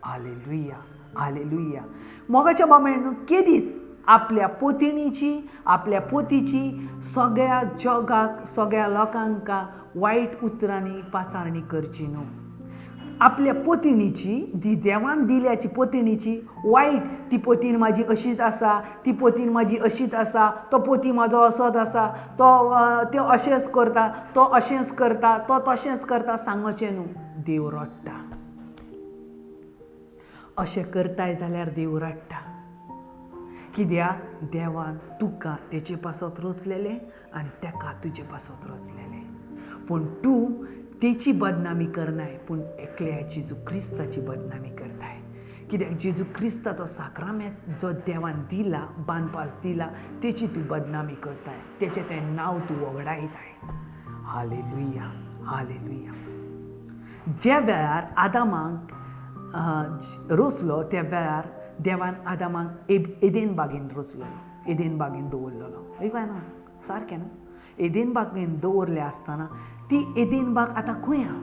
Hallelujah, hallelujah. मोगाच्या बाबांनो, केदीच आपल्या पोतिणीची, आपल्या पोतीची सगळ्या जगाक, सगळ्या लोकांक वायट उतरांनी पाचारणी करची न्हू. आपल्या पोतिणीची, ती देवान दिल्याची पोतिणीची वायट, ती पोतीन म्हाजी अशीच आसा, ती पोतीन म्हाजी अशीच आसा, तो पोती म्हाजो असोच आसा, तो अशेंच करता, तो अशेंच करता, तो तशेंच करता सांगचें न्हू. देव रडटा. अशें करताय जाल्यार देव रडटा. कित्याक देवान तुका तेचे पासत रचलेलें आनी तेका तुजे पासत रचलेलें. पूण तूं तेची बदनामी करनाय, पूण एकल्या जेजू क्रिस्ताची बदनामी करताय. कित्याक जेजू क्रिस्ताचो साक्रामेंत जो देवान दिला, बांदपास दिला, तेची तूं बदनामी करताय, तेचें तें नांव तूं वगडायताय. Hallelujah, hallelujah. ज्या वेळार आदामाक रचलो त्या वेळार देवान आदामाक एदेन बागेन रचलो, एदेन बागेन दवरलेलो. काय ना, सारकें न्हू. एदेन बागेन दवरले आसतना ती एदेन बाग आतां खंय आहा?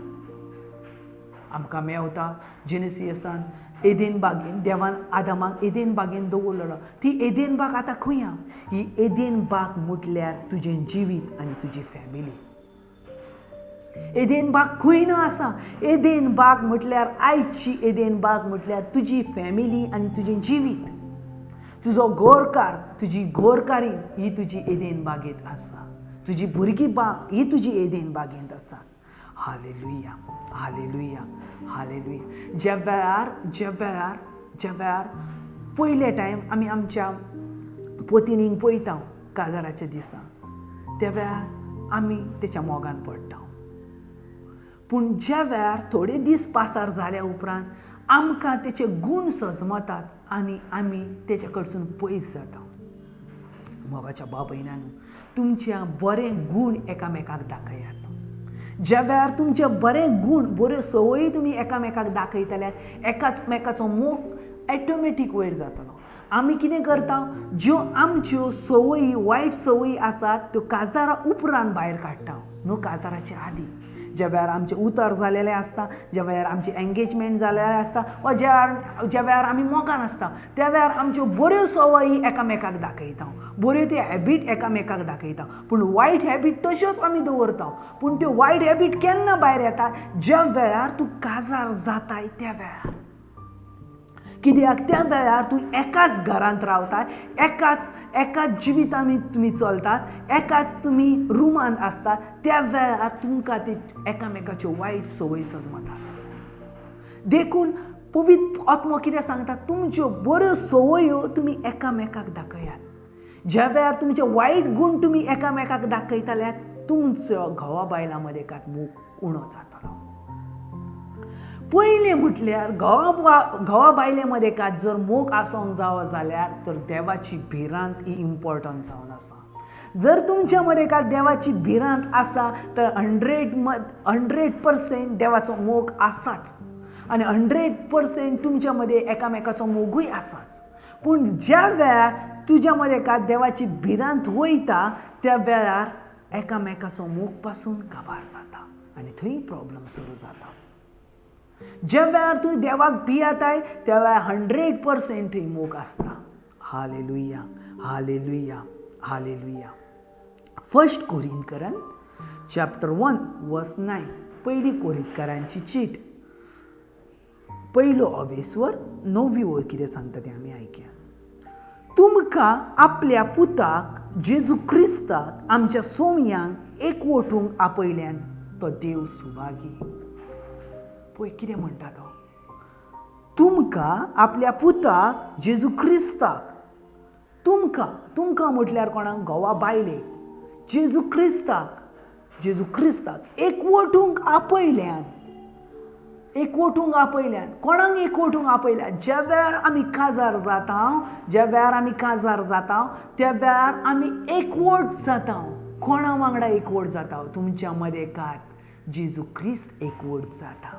आमकां मेवता जेनेसिसान एदेन बागेन देवान आदामाक एदेन बागेन दवरलेलो. ती एदेन बाग आतां खंय आहा? ही एदेन बाग म्हटल्यार तुजें जिवीत आनी तुजी फॅमिली. एदेन बाग खंय ना आसा. एदेन बाग म्हटल्यार आयची एदेन बाग म्हटल्यार तुजी फॅमिली आनी तुजें जिवीत. तुजो घोरकार, तुजी घोरकारी ही तुजी एदेन बागेंत आसा. तुजी भुरगीं बाग ही तुजी एदेन बागेंत आसा. Hallelujah, hallelujah, hallelujah. ज्या वेळार पयले टायम आमी आमच्या पोतिणींक पळयता काजाराच्या दिसा, त्या वेळार आमी तेच्या मोगान पडटा. पूण ज्या वेळार थोडे दीस पासार जाल्या उपरांत आमकां तेचे गूण सजमतात आनी आमी तेचे कडसून पयस जाता. मोगाच्या बाब भयणांनो, तुमच्या बरें गूण एकामेकाक दाखयात. ज्या वेळार तुमचे बरें गूण, बऱ्यो संवयी तुमी एकामेकाक दाखयतल्यार एकामेकाचो मोग ऑटोमॅटीक वयर जातलो. आमी कितें करता, ज्यो आमच्यो संवयी, वायट संवयी आसात त्यो काजारा उपरांत भायर काडटा, न्हू काजाराच्या आदीं. ज्या वेळार आमचे उतर जालेले आसता, ज्या वेळार आमची एंगेजमेंट जालेले आसता, वा ज्या वेळार आमी मोगान आसता, त्या वेळार आमच्यो बऱ्यो संवयी एकामेकाक दाखयता, बऱ्यो त्यो हॅबीट एकामेकाक दाखयता. पूण वायट हॅबीट तश्योच आमी दवरता. पूण त्यो वायट हॅबीट केन्ना भायर येता? ज्या वेळार तूं काजार जाताय त्या वेळार. कित्याक त्या वेळार तूं एकाच घरांत रावताय, एकाच जिवितांनी तुमी चलतात, एकाच तुमी रुमांत आसतात, त्या वेळार तुमकां ते एकामेकाच्यो वायट संवय सजमतात. देखून पवित्र आत्मो कितें सांगता, तुमच्यो बऱ्यो संवयो तुमी एकामेकाक दाखयात. ज्या वेळार तुमचे वायट गूण तुमी एकामेकाक दाखयतल्यार तुमचो घोवा बायलां मदें मोग उणो जातलो. पयलें म्हटल्यार घोवा बायले मदें जर मोग आसोंक जावो जाल्यार तर देवाची भिरांत ही इम्पॉर्टंट जावन आसा. जर तुमच्या मदें देवाची भिरांत आसा तर 100% देवाचो मोग आसाच आनी 100% तुमच्या मदें एकामेकाचो मोगूय आसाच. पूण ज्या वेळार तुज्या मदें देवाची भिरांत वयता त्या वेळार एकामेकाचो मोग पासून काबार जाता आनी थंय प्रॉब्लेम सुरू जाता. ज्या वेळार तूं देवाक भियेताय त्या वेळार 100% थंय मोग आसता. Hallelujah, hallelujah, hallelujah. 1 कोरिंथकरान चॅप्टर 1 वर्स 9, पहिली कोरिंथकरांची चीट, पयलो अवेस्वर 9वी ओळ कितें सांगता तें आमी आयकया. तुमकां आपल्या पुताक जेजू क्रिस्ताक आमच्या सोमयांक एकवटूंक आपयल्यान तो देव सुभागी. पळय कितें म्हणटा तो, तुमकां आपल्या पुताक जेजू क्रिस्ताक, तुमकां म्हटल्यार कोणाक? घोवा बायले. जेजू क्रिस्ताक एकवटूंक आपयल्यान. कोणाक एकवटूंक आपयल्यान? ज्या वेळार आमी काजार जाता, त्या वेळार आमी एकवट जाता. कोणा वांगडा एकवट जाता तुमच्या मदेकात जेजू क्रिस्त एकवट जाता.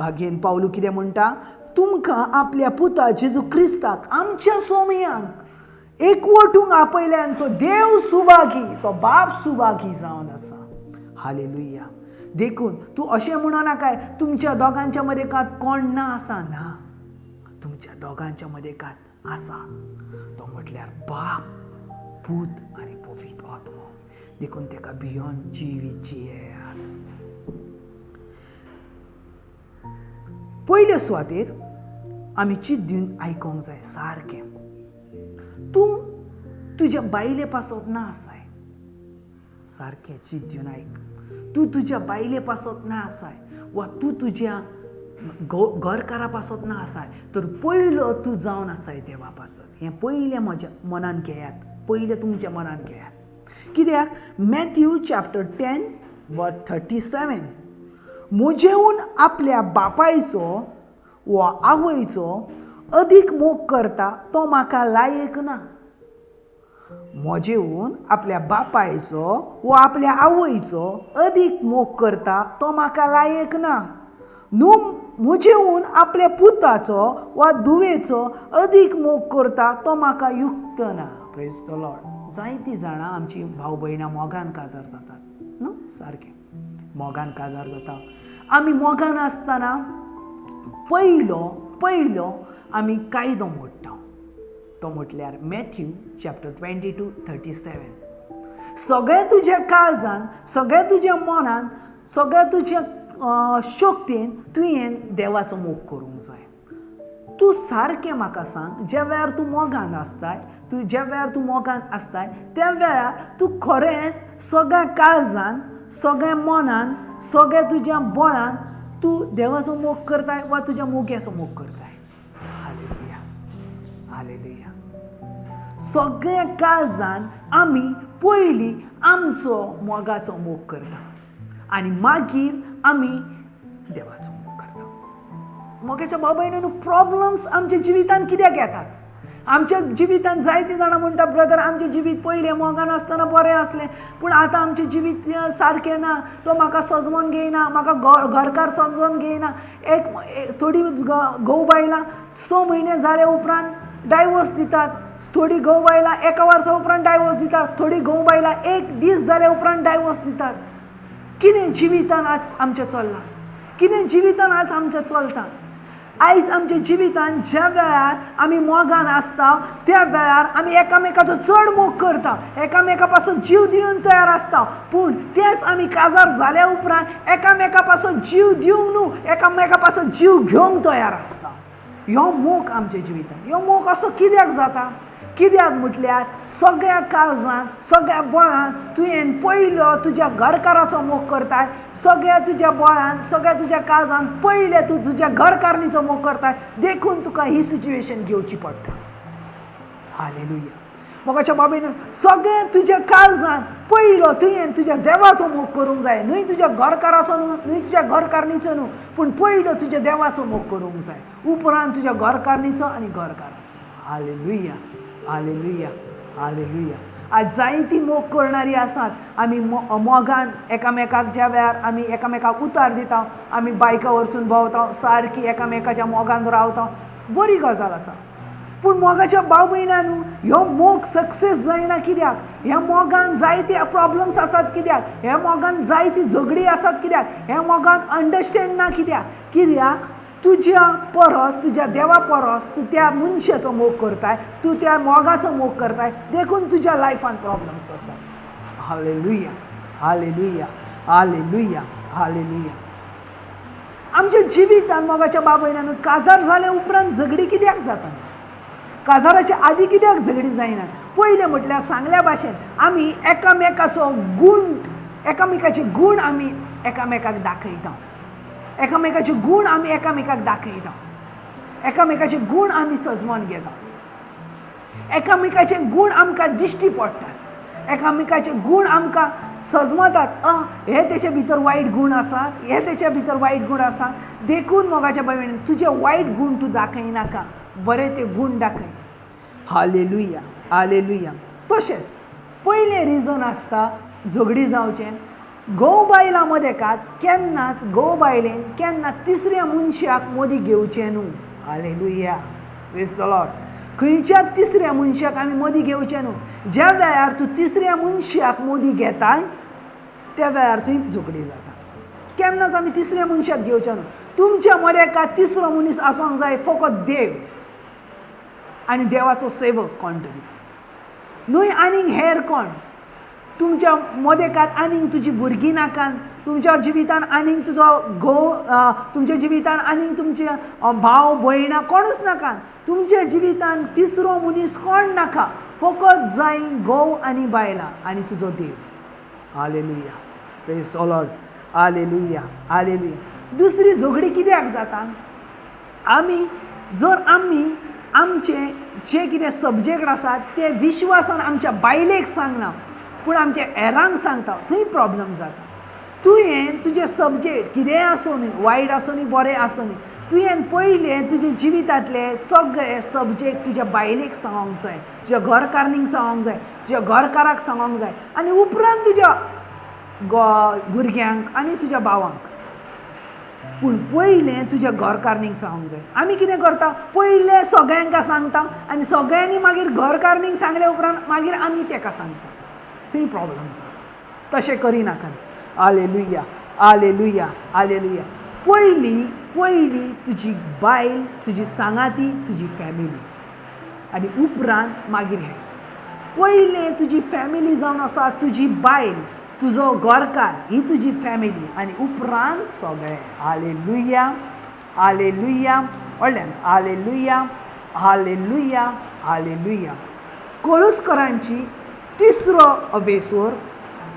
हागेन पावलू कितें म्हणटा, तुमकां आपल्या पुता जेजू क्रिस्ताक आमच्या सोमयांक एकवटूंक आपयल्यान तो देव सुभागी, तो बाप सुभागी जावन आसा. हालेलुया. देखून तूं अशें म्हणना काय तुमच्या दोगांच्या मदेकात कोण ना आसा. ना, तुमच्या दोगांच्या मदेकात आसा. तो म्हटल्यार बाप, पूत आनी पवित्र आत्मा. देखून तेका भियोन जियेयात. पयले सुवातेर आमी चित दिवन आयकोंक जाय सारकें. तूं तुज्या बायले पासत ना आसाय. सारकें चित दिवन आयक. तूं तुज्या बायले पासत ना आसाय वा तूं तुज्या घरकारा पासत ना आसाय, तर पयलो तूं जावन आसाय देवा पासत. हें पयलें म्हज्या मनान घेयात. पयलें तुमच्या मनान घेयात. कित्याक मॅथ्यू चॅप्टर 10 वर्स 37 म्हजेहून आपल्या बापायचो वा आवयचो अदीक मोग करता तो म्हाका लायक ना. म्हजेहून आपल्या बापायचो वा आपल्या आवयचो अदीक मोग करता तो म्हाका लायक ना. न्हू म्हजेहून आपल्या पुताचो वा धुवेचो अदीक मोग करता तो म्हाका युक्त ना. Praise the Lord. जायतीं जाणां आमची भाव भयणां मोगान काजार जातात न्हू. सारकें मोगान काजार जाता. आमी मोगान आसतना पयलो आमी कायदो मोडटा. तो म्हटल्यार मॅथ्यू चॅप्टर 22:37. सगळें तुज्या काळजान, सगळें तुज्या मनान, सगळें तुज्या शक्तीन तुवें देवाचो मोग करूंक जाय. तूं सारकें म्हाका सांग, ज्या वेळार तूं मोगान आसताय, ज्या वेळार तूं मोगान आसताय त्या वेळार तूं खरेंच सगळ्या काळजान, सगळ्या मनान, सगळ्या तुज्या बळान तूं देवाचो मोग करताय वा तुज्या मोग्याचो मोग करताय. हालेलुया. हालेलुया. सगळ्या काळजान आमी पयलीं आमचो मोगाचो मोग करता आनी मागीर आमी देवाचो मोग करता. मोगाच्या भाव भयणींनो, प्रॉब्लम्स आमच्या जिवितांत कित्याक येतात? आमच्या जिवितांत जायतीं जाणां म्हणटा, ब्रदर आमचें जिवीत पयलें मोगान आसतना बरें आसलें, पूण आतां आमचें जिवीत सारकें ना. तो म्हाका सजमोन घेयना, म्हाका घरकार समजोन घेयना. थोडीं घोव बायलां 6 म्हयने जाले उपरांत डायवोर्स दितात. थोडीं घोव बायलां 1 वर्सा उपरांत डायवोर्स दितात. थोडीं घोव बायलां 1 दीस जाले उपरांत डायवोर्स दितात. कितें जिवितान आज आमचें चल्लां? कितें जिवितान आज आमचें चलता? आयज आमच्या जिवितान ज्या वेळार आमी मोगान आसता त्या वेळार आमी एकामेकाचो चड मोग करता, एकामेका पासून जीव दिवन तयार आसता. पूण तेच आमी काजार जाल्या उपरांत एकामेका पासून जीव दिवंक न्हू, एकामेका पासून जीव घेवंक तयार आसता. ह्यो मोग आमच्या जिवितान. ह्यो मोग असो कित्याक जाता? कित्याक म्हटल्यार सगळ्या काळजान, सगळ्या बळान तुवें पयलो तुज्या घरकाराचो मोग करताय. सगळ्या तुज्या बळान, सगळ्या तुज्या काळजान पयले तूं तुज्या घरकारणीचो मोग करताय. देखून तुका ही सिच्युएशन घेवची पडटा. हालेलुया. मोगाच्या बाबीन सगळें तुज्या काळजान पयलो तुवें तुज्या देवाचो मोग करूंक जाय. न्हय तुज्या घरकाराचो न्हू, न्हय तुज्या घरकारणीचो न्हू, पूण पयलो तुज्या देवाचो मोग करूंक जाय. उपरांत तुज्या घरकारणीचो आनी घरकाराचो. हालेलुया. हालेलुया. हालेलुया. आज जायतीं मोग करणारी आसात. आमी मोगान एकामेकाक ज्या वेळार आमी एकामेकाक उतार दिता, आमी बायका वरसून भोंवता, सारकी एकामेकाच्या मोगान रावता, बरी गजाल आसा. पूण मोगाच्या भाव भयणांनो, ह्यो मोग सक्सेस जायना. कित्याक? ह्या मोगान जायते प्रॉब्लम्स आसात. कित्याक? ह्या मोगान जायती झगडी आसात. कित्याक? ह्या मोगान अंडरस्टँड ना. कित्याक? कित्याक तुज्या परस, तुज्या देवा परस तूं त्या मनशाचो मोग करताय, तूं त्या मोगाचो मोग करताय. देखून तुज्या लायफान प्रॉब्लम्स आसात. हालेलुया. हालेलुया. हालेलुया. हालेलुया. आमच्या जिवितान मोगाच्या भाव भयणांनो, काजार जाले उपरांत झगडी कित्याक जाता? काजाराच्या आदी कित्याक झगडी जायना? पयलें म्हटल्यार सांगल्या भाशेन आमी एकामेकाचो गूण, एकामेकाचे गूण आमी एकामेकाक दाखयता. एकामेकाचे गूण आमी एकामेकाक दाखयता. एकामेकाचे गूण आमी सजमोन घेता. एकामेकाचे गूण आमकां दिश्टी पडटात. एकामेकाचे गूण आमकां सजमतात. हे तेचे भितर वायट गूण आसात, हे तेच्या भितर वायट गूण आसा. देखून मोगाच्या भयणीन तुजे वायट गूण तूं दाखयनाका, बरे ते गूण दाखय. हालेलुया. हालेलुया. तशेंच पयलें रिजन आसता झगडी जावचें. घोव बायलां मदेकात केन्नाच घोव बायलेन केन्ना तिसऱ्या मनशाक मदीं घेवचें न्हू. Hallelujah, praise the Lord. खंयच्याच तिसऱ्या मनशाक आमी मदीं घेवचें न्हू. ज्या वेळार तूं तिसऱ्या मनशाक मदीं घेताय त्या वेळार थंय झगडी जाता. केन्नाच आमी तिसऱ्या मनशाक घेवचें न्हू. तुमच्या मदेकात तिसरो मनीस आसूंक जाय फकत देव आनी देवाचो सेवक कोण तरी. न्हय आनीक हेर कोण. तुमच्या मदेकात आनीक तुजी भुरगीं नाकात. तुमच्या जिवितान आनीक तुजो घोव, तुमच्या जिवितान आनीक तुमचे भाव भयणां कोणूच नाकात. तुमच्या जिवितान तिसरो मनीस कोण नाका. फकत जाय घोव आनी बायलां आनी तुजो देव. Hallelujah, praise the lord. Hallelujah, hallelujah. दुसरी झगडी कित्याक जाता. जर आमी आमचे जे कितें सब्जेक्ट आसात ते विश्वासान आमच्या बायलेक सांगना पूण आमच्या हेरांक सांगता थंय प्रॉब्लम जाता. तुवें तुजे सब्जेक्ट कितेंय आसूं न्ही, वायट आसूं न्ही बरें आसूं न्ही, तुवें पयलें तुजे जिवितांतले सगळे सब्जेक्ट तुज्या बायलेक सांगोंक जाय, तुज्या घरकारणीक सांगोंक जाय, तुज्या घरकाराक सांगोंक जाय आनी उपरांत तुज्या भुरग्यांक आनी तुज्या भावांक. पूण पयलें तुज्या घरकारणीक सांगोंक जाय. आमी कितें करता, पयलें सगळ्यांक सांगता आनी सगळ्यांनी मागीर घरकारणीक सांगले उपरांत मागीर आमी ताका सांगता. थंय प्रॉब्लम जाता. तशें करिनाकात. Hallelujah, hallelujah, hallelujah. पयलीं तुजी बायल, तुजी सांगाती, तुजी फॅमिली आनी उपरांत मागीर हें. पयलें तुजी फॅमिली जावन आसा तुजी बायल, तुजो घरकार, ही तुजी फॅमिली आनी उपरांत सगळें. Hallelujah, hallelujah. व्हडल्यान हालेलुया, हालेलुया, हालेलुया. कोलोसकारांची 3रो अभेसोर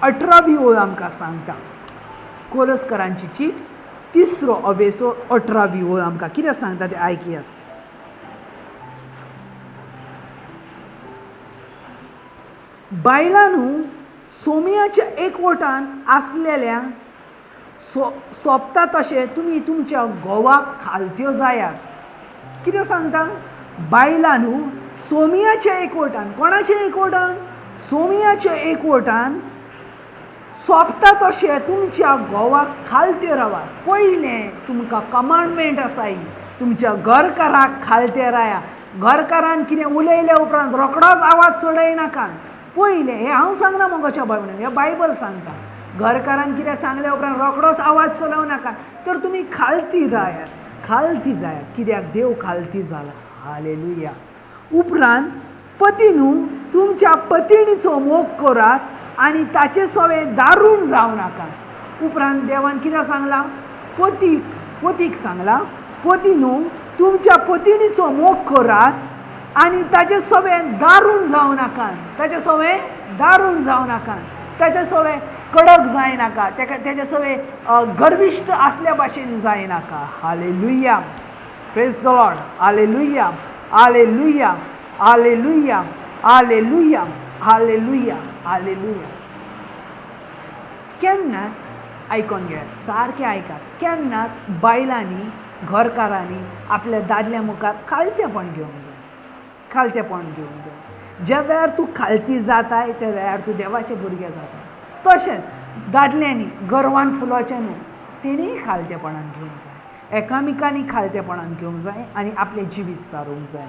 18वी ओळ आमकां सांगता. कोलोसकारांची चीट 3रो अभेसोर 18वी ओळ आमकां कितें सांगता तें आयकयात. बायलांनू सोमयाच्या एकवटान आसलेल्या सोंपता तशें तुमी तुमच्या घोवाक खालत्यो जायात. कितें सांगता. बायलांनू सोमयाच्या एकवटान, कोणाच्या एकवटान, सोमयाच्या एकवटान सोंपता तशें तुमच्या घोवाक खालत्यो रावात. पयलें तुमकां कमांडमेंट आसा ही, तुमच्या घरकाराक खालते राया. घरकारान कितें उलयले उपरांत रोखडोच आवाज चडयनाकात. पयलें हें हांव सांगना मोगाच्या बायबलान, हें बायबल सांगता. घरकारान कितें सांगले उपरांत रोखडोच आवाज चलोव नाका, तर तुमी खालती रायात, खालती जायात. कित्याक देव खालती जाला. हालेलुया. उपरांत पतीनू तुमच्या पत्नीचो मोग करात आनी ताचे सवें दारूण जावं नाका. उपरांत देवान कितें सांगलां, पतीक सांगलां, पतीनू तुमच्या पत्नीचो मोग करात आनी ताचे सवें दारूण जावं नाका. ताचे सवें दारूण जावं नाका. ताचे सवें कडक जाय नाका. ताचे सवें गर्विश्ट आसल्या भाशेन जाय नाका. Hallelujah, praise the lord. Hallelujah, hallelujah, hallelujah, hallelujah, hallelujah, hallelujah. केन्नाच आयकोन घेयात, सारकें आयकात. केन्नाच बायलांनी, घरकारांनी आपल्या दादल्या मुखार खालतेपण घेवंक जाय, खालतेपण घेवंक जाय. ज्या वेळार तूं खालती जाताय त्या वेळार तूं देवाचें भुरगें जाता. तशेंच दादल्यांनी गर्वान फुलोवचें न्हू, तेणीय खालतेपणान घेवंक जाय, एकामेकांनी खालतेपणान घेवंक जाय आनी आपलें जिवीत सारूंक जाय.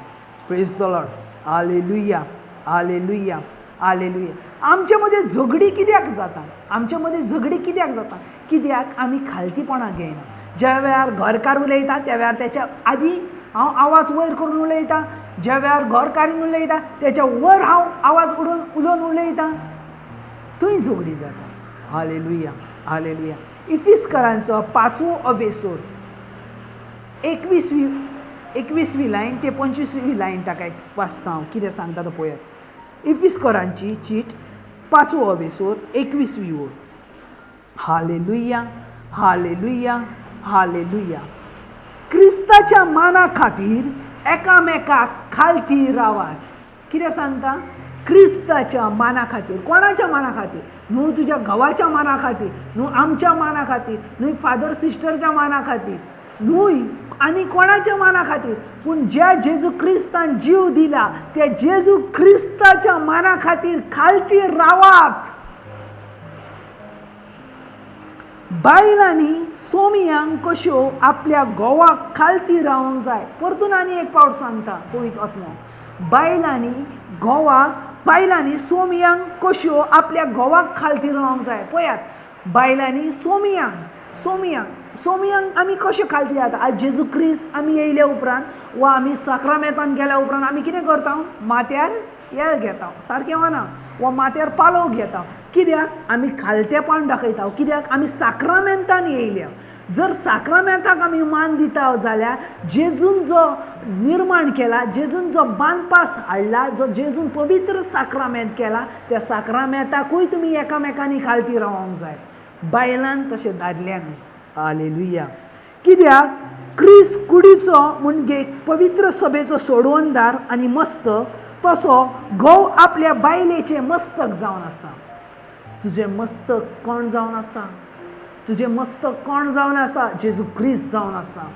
Praise the lord. Hallelujah, hallelujah, hallelujah. आमचे मदें झगडी कित्याक जाता, आमचे मदें झगडी कित्याक जाता, कित्याक आमी खालतीपणां घेयना. ज्या वेळार घरकार उलयता त्या वेळार त्याच्या आदीं हांव आवाज वयर करून उलयता. ज्या वेळार घरकारीन उलयता त्याच्या वर हांव आवाज उलोवन उलयता. थंय झगडी जाता. Hallelujah, hallelujah. इफिस्करांचो 5वो अभेसोर 21वी लायन ते 25वी लायन ताका वाचता हांव. कितें सांगता तो पळयात. इफिस्करांची चीट 5वो अभेसोर 21वी ओळ. Hallelujah, hallelujah, hallelujah. क्रिस्ताच्या माना खातीर एकामेकाक खालती रावात. कितें सांगता. क्रिस्ताच्या माना खातीर. कोणाच्या माना खातीर. न्हू तुज्या घोवाच्या माना खातीर, न्हू आमच्या माना खातीर, न्हू फादर सिस्टरच्या माना खातीर. न्हूय आनी कोणाच्या माना खातीर, पूण ज्या जेजू क्रिस्तान जीव दिला त्या जेजू क्रिस्ताच्या माना खातीर खालती रावात. बायलांनी सोमियांक कश्यो आपल्या घोवाक खालती रावंक जाय. परतून आनी एक पावट सांगता पवित्र आत्मो, बायलांनी सोमियांक कश्यो आपल्या घोवाक खालती रावंक जाय. पळयात, बायलांनी सोमियांक आमी कशें खालती जाता. आज जेजू क्रिस्त आमी येयल्या उपरांत वा आमी साक्रामेंतान गेल्या उपरांत आमी कितें करता, माथ्यार येळ घेता, सारकें वना, वा माथ्यार पालव घेता. कित्याक आमी खालतेपण दाखयता. कित्याक आमी साक्रामेंतान येयल्या. जर साक्रामेंताक आमी मान दिता जाल्यार जेजून जो निर्माण केला, जेजून जो बांदपास हाडला, जो जेजून पवित्र साक्रामेंत केला, त्या साक्रामेंताकूय तुमी एकामेकांनी खालती रावंक जाय. बायलांक तशें दादल्यांक. हालेलुया. कित्याक क्रिस्त कुडीचो म्हणजे पवित्र सभेचो सोडवणदार आनी मस्तक, तसो घोव आपल्या बायलेचें मस्तक जावन आसा. तुजें मस्तक कोण जावन आसा? तुजें मस्तक कोण जावन आसा? जेजू क्रिस्त जावन आसा.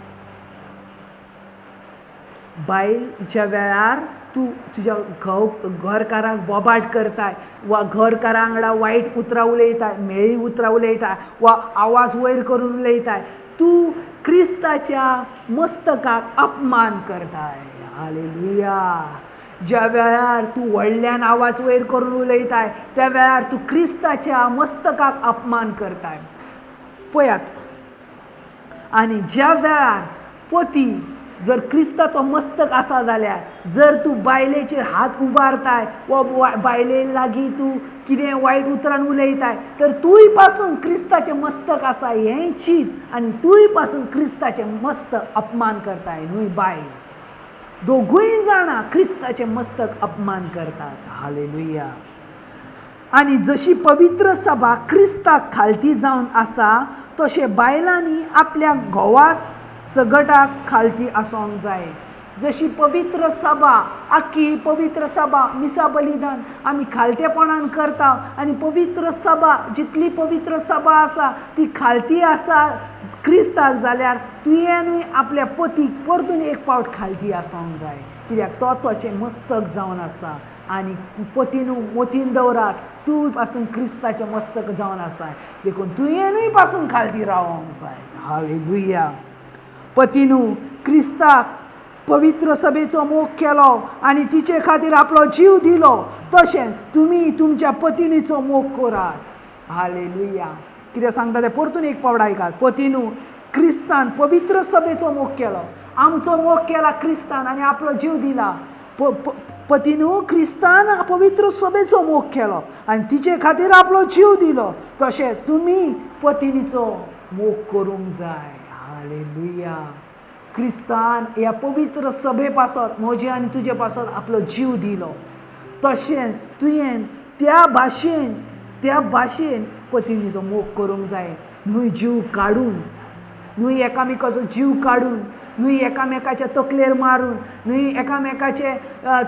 बायल ज्या वेळार तूं तुज्या घरकाराक बोबाट करताय, वा घरकारा वांगडा वायट उतरां उलयताय, मेळी उतरां उलयताय, वा आवाज वयर करून उलयताय, तूं क्रिस्ताच्या मस्तकाक अपमान करताय. हालेलुया. ज्या वेळार तूं व्हडल्यान आवाज वयर करून उलयताय त्या वेळार तूं क्रिस्ताच्या मस्तकाक अपमान करताय. पळयात, आनी ज्या वेळार पती जर क्रिस्ताचो मस्तक आसा जाल्यार जर तूं बायलेचेर हात उबारताय वा बायले लागीं तूं कितें वायट उतरान उलयताय, तर तूंय पासून क्रिस्ताचें मस्तक आसा हें चिंत आनी तूंय पासून क्रिस्ताचें मस्तक अपमान करताय. न्हूय बायल, दोगूय जाणां क्रिस्ताचें मस्तक अपमान करतात. हालेलुया. आनी जशी पवित्र सभा क्रिस्ताक खालती जावन आसा तशें बायलांनी आपल्या घोवा सगटाक खालती आसोंक जाय. जशी पवित्र सभा, आख्खी पवित्र सभा मिसा बलिदान आमी खालतेपणान करता, आनी पवित्र सभा जितली पवित्र सभा आसा ती खालती आसा क्रिस्ताक, जाल्यार तुवेंनूय आपल्या पतीक परतून एक पावट खालती आसोंक जाय. कित्याक तो तोचें मस्तक जावन आसा. आनी पतीनू मतीन दवरात, तूं पासून क्रिस्ताचें मस्तक जावन आसा, देखून तुवेंनूय पासून खालती रावोंक जाय. हालेलुया. पतीनू क्रिस्ताक पवित्र सभेचो मोग केलो आनी तिचे खातीर आपलो जीव दिलो, तशेंच तुमी तुमच्या पत्नीचो मोग करात. हालेलुया. कितें सांगता तें परतून एक पावट आयकात. पतीनू क्रिस्तान पवित्र सभेचो मोग केलो. आमचो मोग केला क्रिस्तान आनी आपलो जीव दिला. पतीनू क्रिस्तान पवित्र सभेचो मोग केलो आनी तिचे खातीर आपलो जीव दिलो, तशें तुमी पत्नीचो मोग करूंक जाय. हालेलुया. क्रिस्तान ह्या पवित्र सभे पासत म्हजे आनी तुजे पासत आपलो जीव दिलो, तशेंच तुवें त्या भाशेन पत्नीचो मोग करूंक जाय. न्हूय जीव काडून, न्हूय एकामेकाचो जीव काडून, न्हूय एकामेकाच्या तकलेर मारून, न्हूय एकामेकाचे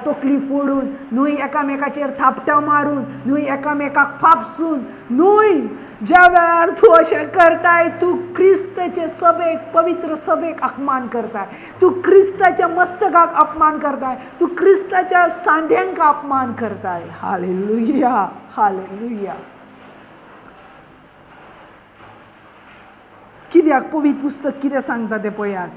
तकली फोडून, न्हूय एकामेकाचेर थापटां मारून, न्हूय एकामेकाक फापसून, न्हूय. ज्या वेळार तूं अशें करताय तूं क्रिस्ताचे सभेक, पवित्र सभेक अपमान करताय. तूं क्रिस्ताच्या मस्तकाक अपमान करताय. तूं क्रिस्ताच्या सांध्यांक अपमान करताय. हालेलुया. हालेलुया. कित्याक पवित्र पुस्तक कितें सांगता तें पळयात.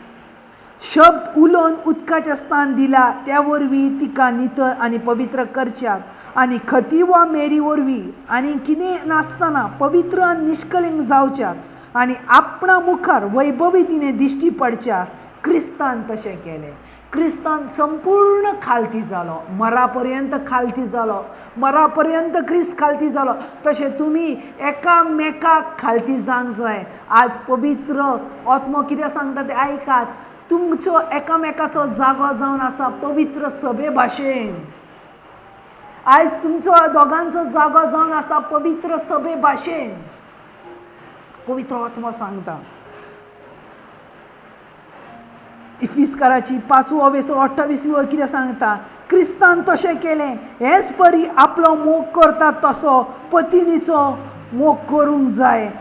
शब्द उलोवन उदकाचें स्थान दिला, त्या वरवीं तिका नितळ आनी पवित्र करच्याक, आनी खती वा मेरी वरवीं आनी कितें नासतना पवित्र आनी निश्कलिंग जावच्याक, आनी आपणा मुखार वैभवी तिणें दिश्टी पडच्याक क्रिस्तान तशें केलें. क्रिस्तान संपूर्ण खालती जालो, मरा पर्यंत खालती जालो, मरा पर्यंत क्रिस्त खालती जालो. तशें तुमी एकामेकाक खालती जावंक जाय. आज पवित्र आत्मो कितें सांगता तें आयकात. तुमचो एकामेकाचो जागो जावन आसा पवित्र सभे भाशेन. आयज तुमचो दोगांचो जागो जावन आसा पवित्र सभे भाशेन. पवित्र आत्मो सांगता. इफिस्काराची 5:28 कितें सांगता. क्रिस्तान तशें केलें, हेच परी आपलो मोग करता तसो पत्नीचो मोग करूंक जाय.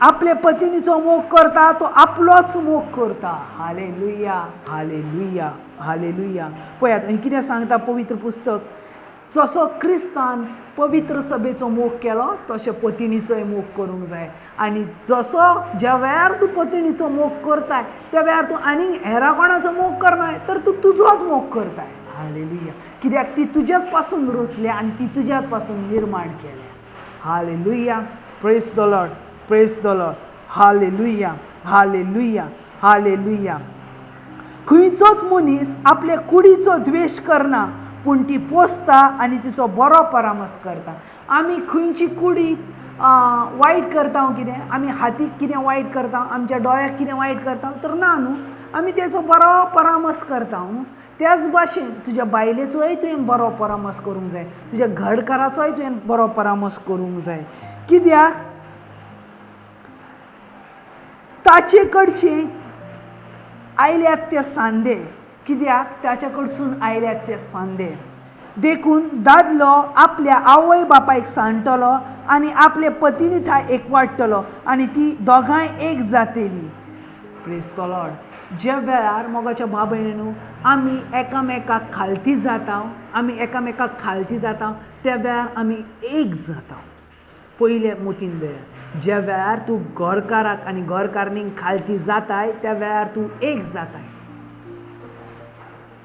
आपल्या पत्नीचो मोग करता तो आपलोच मोग करता. Hallelujah, hallelujah, hallelujah. पळयात हांवें कितें सांगता पवित्र पुस्तक, जसो क्रिस्तान पवित्र सभेचो मोग केलो तशें पत्नीचोय मोग करूंक जाय. आनी जसो ज्या वेळार तूं पत्नीचो मोग करताय त्या वेळार तूं आनीक हेरा कोणाचो मोग करनाय तर तूं तुजोच मोग करताय. हालेलुया. कित्याक ती तुज्याच पासून रुजल्या आनी ती तुज्याच पासून निर्माण केल्या. Hallelujah. Praise the lord, praise the lord. Hallelujah, hallelujah, hallelujah. खंयचोच मनीस आपल्या कुडीचो द्वेश करना, पूण ती पोसता आनी तिचो बरो परामर्श करता. आमी खंयची कुडी वायट करता कितें, आमी हातीक कितें वायट करता, आमच्या दोळ्याक कितें वायट करता तर ना न्हू, आमी तेचो बरो परामर्श करता न्हू. त्याच भाशेन तुज्या बायलेचोय तुवें बरो परामर्श करूंक जाय, तुज्या घरकाराचोय तुवें बरो परामर्श करूंक जाय. कित्याक ताचे कडचे आयल्यात ते सांदे, कित्याक ताचे कडसून आयल्यात ते सांदे. देखून दादलो आपल्या आवय बापायक सांडटलो आनी आपले पत्नी थंय एकवाडटलो आनी ती दोगांय एक जातली. Praise the lord. ज्या वेळार मोगाच्या भाव भयणीनो आमी एकामेकाक खालती जाता, आमी एकामेकाक खालती जाता त्या वेळार आमी एक जाता. पयले मोतीन दयात, ज्या वेळार तूं घरकाराक आनी घरकारणीक खालती जाताय त्या वेळार तूं एक जाताय.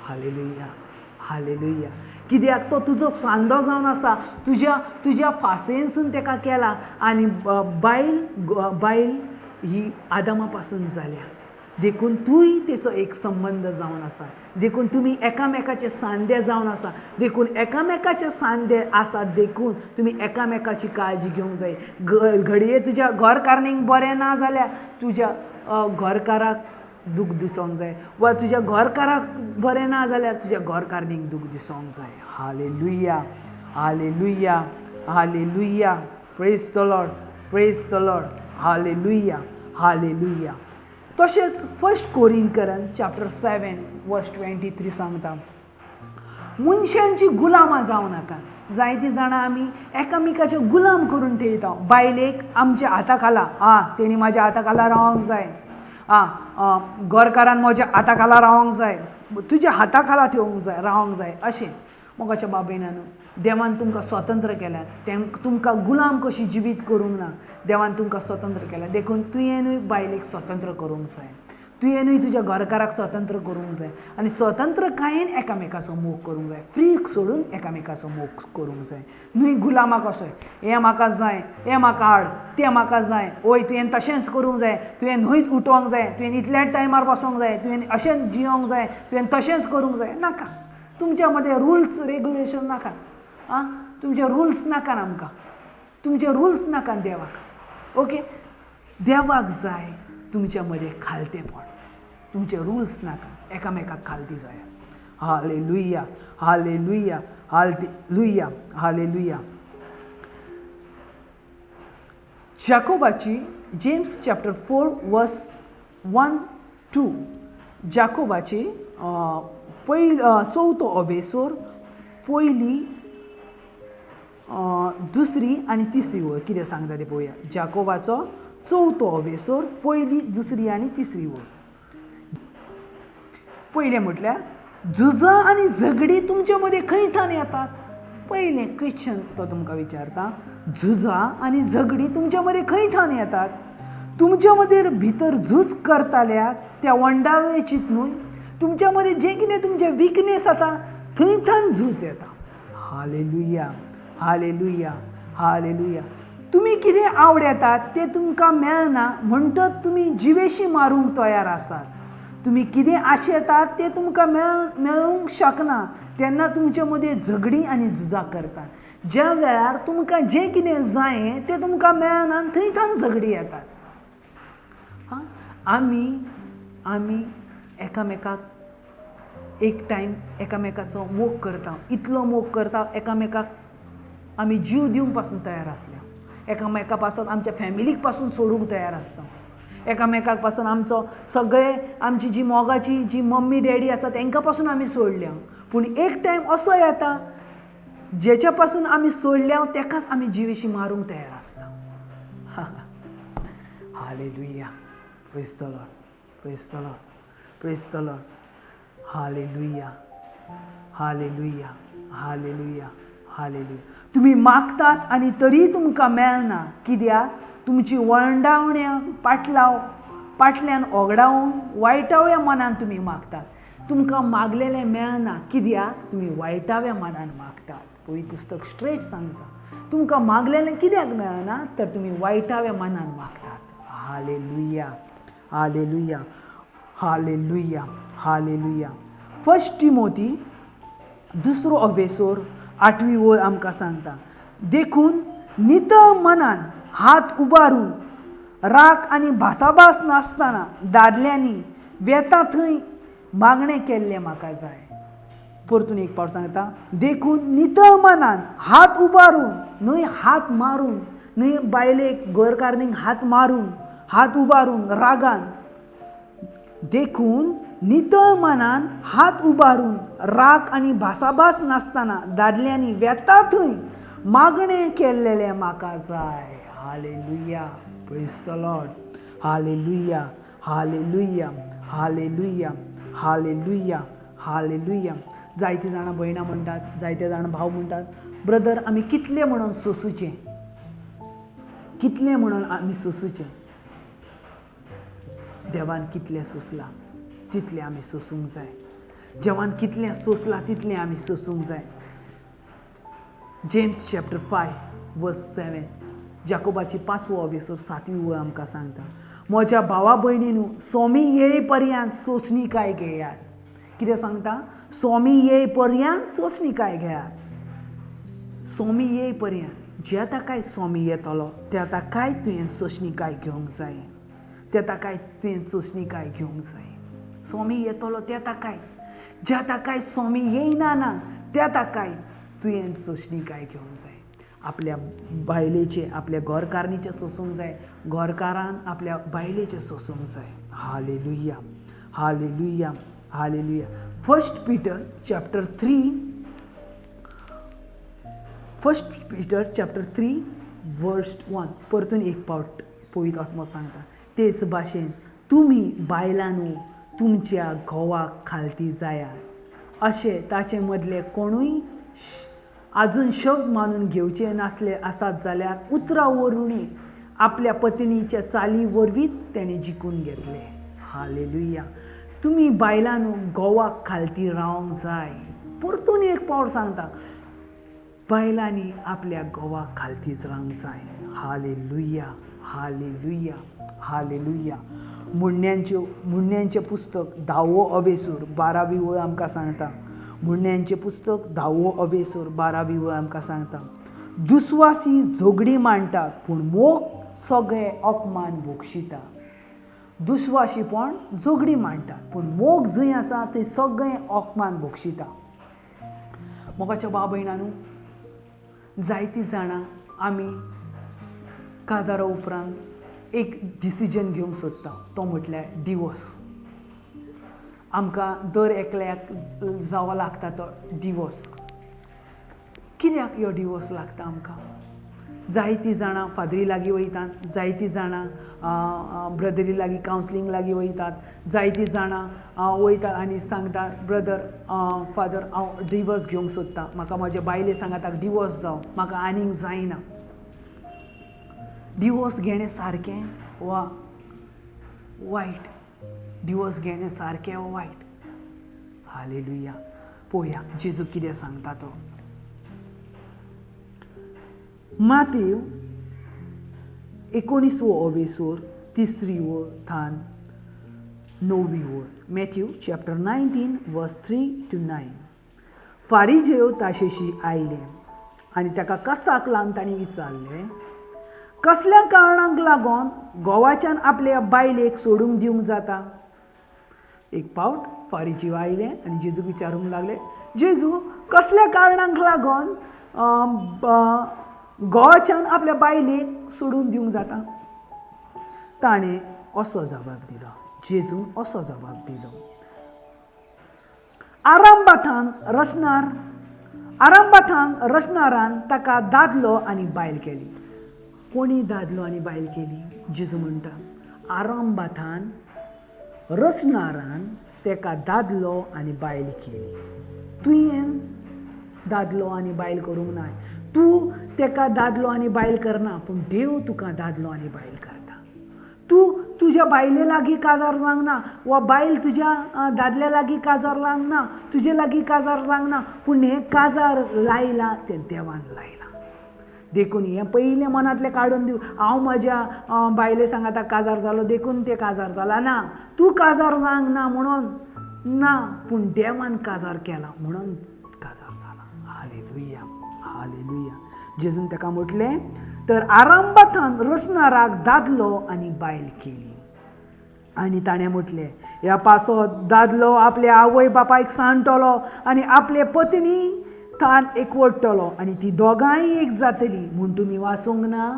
Hallelujah, hallelujah. कित्याक तो तुजो सांदो जावन आसा, तुज्या फासेनसून ताका केला आनी बायल ही आदमा पासून जाल्या. देखून तूंय तेचो एक संबंध जावन आसा. देखून तुमी एकामेकाचे सांदे जावन आसा. देखून एकामेकाचे सांदे आसात देखून तुमी एकामेकाची काळजी घेवंक जाय. घडये तुज्या घरकारणीक बरें ना जाल्यार तुज्या घरकाराक दूख दिसोंक जाय, वा तुज्या घरकाराक बरें ना जाल्यार तुज्या घरकारणीक दूख दिसोंक जाय. Hallelujah, hallelujah, hallelujah. Praise the lord, praise the lord. Hallelujah, hallelujah. तशेंच 1 कोरिंथीयन चॅप्टर 7 वर्स 23 सांगता, मनशांची गुलामां जावं नाका. जायतीं जाणां आमी एकामेकाचे गुलाम करून थेयता. बायलेक आमच्या हाता खाला, तेणी म्हाज्या हाता खाला रावंक जाय, घरकारान म्हज्या हाता खाला रावंक जाय, तुज्या हाता खाला ठेवंक जाय, रावंक जाय. अशें मोगाच्या बाबेनानू देवान तुमकां स्वतंत्र केल्यात, तुमकां गुलाम कशी जिवीत करूंक ना. देवान तुमकां स्वतंत्र केल्या. देखून तुवेंनूय बायलेक स्वतंत्र करूंक जाय, तुवेंनूय तुज्या घरकाराक स्वतंत्र करूंक जाय आनी स्वतंत्रकायेन एकामेकाचो मोग करूंक जाय. फ्री सोडून एकामेकाचो मोग करूंक जाय. न्हय गुलामाक असोय, हें म्हाका जाय, हें म्हाका हाड, तें म्हाका जाय, ओय तुवें तशेंच करूंक जाय, तुवें न्हयच उठोवंक जाय, तुवें इतल्याच टायमार बसोंक जाय, तुवें अशेंच जियोंक जाय, तुवें तशेंच करूंक जाय. नाका. तुमच्या मदें रुल्स रेगुलेशन नाका. तुमचे रुल्स नाका आमकां, तुमचे रुल्स नाका देवाक. ओके, देवाक जाय तुमच्या मदें खालतेपण, तुमचे रुल्स नाका, एकामेकाक खालती जाय. Hallelujah, hallelujah, hallelujah, hallelujah. जाकोबाची जेम्स चॅप्टर 4 वर्स 1-2 जाकोबाची चवथो अभेसोर पयली दुसरी आनी तिसरी वळ कितें सांगता तें पळोवया. जाकोबाचो चवथो अभेसोर पयली दुसरी आनी तिसरी वळ. पयलें म्हटल्यार झुजां आनी झगडी तुमचे मदें खंयच्यान येतात. पयलें क्वेश्चन तो तुमकां विचारता, झुजां आनी झगडी तुमच्या मदें खंयच्यान येतात. तुमच्या मदें भितर झूज करताल्या त्या वंडावेचीत न्हय, तुमच्या मदें जें कितें तुमचें विकनेस जाता थंयच्यान झूज येता. Hallelujah, hallelujah, hallelujah. तुमी कितें आवडटात तें तुमकां मेळना म्हणटच तुमी जिवेशी मारूंक तयार आसात. तुमी कितें आशेतात तें तुमकां मेळूंक शकना तेन्ना तुमचे मदें झगडी आनी झुजां करतात. ज्या वेळार तुमकां जें कितें जाय तें तुमकां मेळना थंयच्यान झगडी येतात. आमी एकामेकाक एक टायम एकामेकाचो मोग करता, इतलो मोग करता एकामेकाक आमी जीव दिवंक पासून तयार आसल्या. एकामेका पासून आमच्या फॅमिलीक पासून सोडूंक तयार आसता. एकामेकाक पासून आमचो सगळे आमची जी मोगाची जी मम्मी डॅडी आसा तांकां पासून आमी सोडल्या. पूण एक टायम असो येता जेच्या पासून आमी सोडल्या ताकाच आमी जिवेशी मारूंक तयार आसता. Hallelujah. Praise the Lord. Praise the Lord. Praise the Lord. Hallelujah. Hallelujah. Hallelujah. Hallelujah. तुम्ही मागतात आणि तरी तुमकां मेळना. कित्याक तुमची वळंडावण्या फाटल्यान ओगडावन वायटाव्या मनान तुम्ही मागतात. तुमकां मागलेलें मेळना. कित्याक तुम्ही वायटाव्या मनान मागतात. पवित्र पुस्तक स्ट्रेट सांगता तुमकां मागलेलें कित्याक मेळना तर तुम्ही वायटाव्या मनान मागतात. Hallelujah. Hallelujah. Hallelujah. Hallelujah. First Timothy 2 अभेसोर 8वी ओळ आमकां सांगता, देखून नितळ मनान हात उबारून राग आनी भासाभास नासतना दादल्यांनी वेता थंय मागणें केल्लें म्हाका जाय. परतून एक पावट सांगता, देखून नितळ मनान हात उबारून, न्हय हात मारून, न्हय बायलेक घरकारणीक हात मारून, हात उबारून रागान, देखून नितळ मनान हात उबारून राग आनी भासाभास नासतना दादल्यांनी वेता थंय मागणें केल्लेलें म्हाका जाय. Hallelujah. Praise the lord. Hallelujah. Hallelujah. Hallelujah. Hallelujah. Hallelujah. जायतीं जाणां भयणां म्हणटात, जायते जाणां भाव म्हणटात, ब्रदर आमी कितले म्हणून सोंसूचें, कितले म्हणून आमी सोंसूचें. देवान कितलें सोंसलां तितलें आमी सोंसूंक जाय. देवान कितलें सोंसलां तितलें आमी सोंसूंक जाय. जेम्स चॅप्टर 5 वर्स 7, जाकोबाची 5वो अभेसोर 7वी ओळ आमकां सांगता, म्हज्या भावा भयणीनू सोमी येय पर्यंत सोंसणीकाय घेयात. कितें सांगता? सोमी येय पर्यंत सोंसणीकाय घेयात. सोमी येय पर्यंत जे ताकाय सोमी येतलो त्या ताकाय तुवें सोंसणीकाय घेवंक जाय. त्या ताकाय तुवें सोंसणीकाय घेवंक जाय. सोमी येतलो त्या ताकाय, ज्या ताकाय सोमी येयना ना त्या ताकाय तुवें सोंसणीकाय घेवंक जाय. आपल्या बायलेचे, आपल्या घरकारणीचे सोंसूंक जाय. घरकारान आपल्या बायलेचे सोंसूंक जाय. हालेलुया. हालेलुया. हालेलुया. फर्स्ट पिटर चॅप्टर 3 वर्स 1 परतून एक पावट पवित्र आत्मा सांगता, तेच भाशेन तुमी बायलांनू तुमच्या घोवाक खालती जायात. अशें ताचे मदले कोणूय आजून शब्द मानून घेवचे नासले आसात जाल्यार उतरां वरूनय आपल्या पत्नीच्या चाली वरवींच तेणें जिखून घेतले. हालेलुया. तुमी बायलांनू घोवाक खालती रावंक जाय. परतून एक पावट सांगता, बायलांनी आपल्या घोवाक खालतीच रावंक जाय. हालेलुया. हालेलुया. हालेलुया. मुन्यांचें पुस्तक 10वो अभेसोर 12वी ओळ आमकां सांगता, मुन्यांचें पुस्तक 10वो अभेसोर 12वी ओळ आमकां सांगता, दुस्वासी झगडी मांडटात पूण मोग सगळे अपमान भोगशिता. दुस्वाशीपण झगडी मांडटात पूण मोग जंय आसा थंय सगळें अपमान भोगशिता. मोगाच्या भाव भयणांनू, जायतीं जाणां आमी काजारा उपरांत एक डिसिजन घेवंक सोदता, तो म्हटल्यार डिवोर्स. आमकां दर एकल्याक जावं लागता तो डिवोर्स. कित्याक ह्यो डिवोर्स लागता आमकां? जायतीं जाणां फादरी लागीं वयतात, जायतीं जाणां ब्रदरी लागीं कावन्सिलींग लागीं वयतात, जायतीं जाणां वयतात आनी सांगतात, ब्रदर फादर हांव डिवोर्स घेवंक सोदतां, म्हाका म्हाज्या बायले सांगात डिवोर्स जावं, म्हाका आनीक जायना. डिवोर्स घेणें सारकें वा वायट? डिवोर्स घेणें सारकें वा वायट? हालेलुया. पळोवया जेजू कितें सांगता तो. मातेव 19वो अभेसोर 3री ओळ थान 9वी ओळ. मॅथ्यू चॅप्टर 19 वर्स 3 to 9. फारिजेव ताशेशी आयले आनी ताका कसाक लागून तांणी विचारलें, कसल्या कारणांक लागून घोवाच्यान आपल्या बायलेक सोडूंक दिवंक जाता? एक पावट फारिजीव आयले आनी जेजूक विचारूंक लागले, जेजू कसल्या कारणांक लागून घोवाच्यान आपल्या बायलेक सोडून दिवंक जाता? ताणें असो जबाब दिलो. जेजून असो जबाब दिलो, आरामबाथांक रचणारान ताका दादलो आनी बायल केली. कोणी दादलो आनी बायल केली? जेजू म्हणटा आरामबाथान रचणारान तेका दादलो आनी बायल केली. तुवें दादलो आनी बायल करूंक ना. तूं तेका दादलो आनी बायल करना, पूण देव तुका दादलो आनी बायल करता. तूं तुज्या बायले लागीं काजार जावंक ना, वा बायल तुज्या दादल्या लागीं काजार लावंक ना, तुजे लागीं काजार जावंक ना, पूण हें काजार लायलां तें देवान लायलां. देखून हें पयलें मनांतलें काडून दिवं. हांव म्हज्या बायले सांगाता काजार जालो देखून तें काजार जाला. ना, तूं काजार जावंक ना म्हणून ना, पूण देवान काजार केला म्हणून काजार जाला. Hallelujah, hallelujah. जेजून ताका म्हटलें, तर आरामबाथान रचणाराक दादलो आनी बायल केली. आनी ताणें म्हटलें, ह्या पासत दादलो आपल्या आवय बापायक सांडटलो आनी आपले पत्नी तान एकवटतलो आनी ती दोगांय एक जातली म्हूण तुमी वाचूंक ना.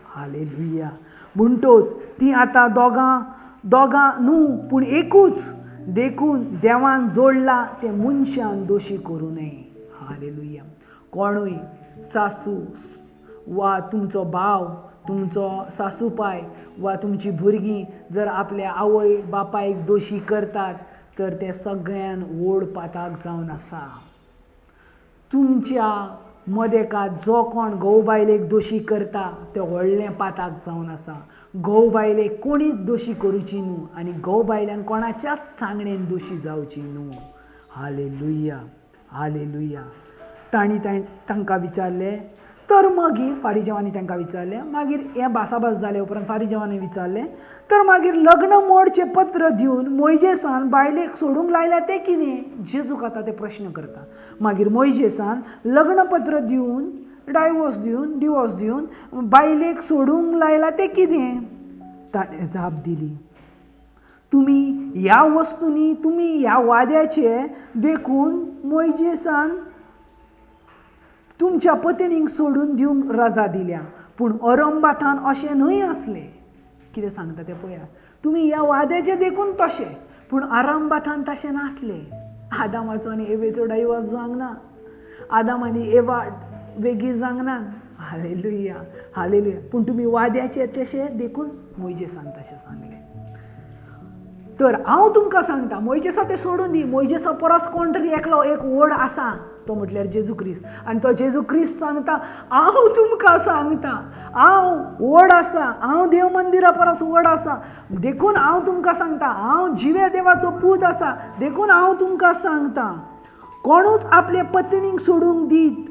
हालेलुया. म्हणटोच ती आतां दोगां न्हू पूण एकूच. देखून देवान जोडला तें मनशान दोशी करूं नये. हालेलुया. कोणूय सासू वा तुमचो भाव, तुमचो सासूपाय वा तुमची भुरगीं जर आपल्या आवय बापायक दोशी करतात तर ते सगळ्यान व्हड पाताक जावन आसा. तुमच्या मदेकात जो कोण घोव बायलेक दोशी करता तें व्हडलें पाताक जावन आसा. घोव बायलेक कोणीच दोशी करुची न्हू आनी घोव बायल्यान कोणाच्याच सांगणेन दोशी जावची न्हू. Hallelujah, hallelujah. तांणी तांकां विचारलें, तर मागीर फारिजेवांनी तांकां विचारलें. मागीर हें भासाभास जाले उपरांत फारिजेवांनी विचारलें, तर मागीर लग्न मोडचें पत्र दिवन मोइजेसान बायलेक सोडूंक लायल्या तें कितें? जेजूक आतां ते प्रश्न करता. मागीर मोइजेसान लग्न पत्र दिवन डिवोर्स दिवन बायलेक सोडूंक लायला तें कितें? ताणें जाप दिली, तुमी ह्या वस्तूंनी तुमी ह्या वाद्याचे देखून मोइजेसान तुमच्या पत्नीक सोडून दिवंक रजा दिल्या, पूण अरंबाथान अशें न्हय आसलें. कितें सांगता तें पळयात. तुमी ह्या वाद्याचें देखून तशें, पूण आरामबाथान तशें नासलें. आदामाचो आनी एवेचो डायवोर्स जावंक ना. आदाम आनी एवा वेगळी जावंक ना. Hallelujah, hallelujah. पूण तुमी वाद्याचें तशें देखून मोइजेसान तशें सांगलें. तर हांव तुमकां सांगता, मोइजेसा तें सोडून दी. मोइजेसा परस कोण तरी एकलो एक व्हड आसा, तो म्हटल्यार जेजू क्रिस्त. आनी तो जेजू क्रिस्त सांगता, हांव तुमकां सांगता, हांव व्हड आसा, हांव देव मंदिरा परस व्हड आसा. देखून हांव तुमकां सांगता, हांव जिवे देवाचो पूत आसा. देखून हांव तुमकां सांगता, कोणूच आपले पत्नीक सोडूंक दीत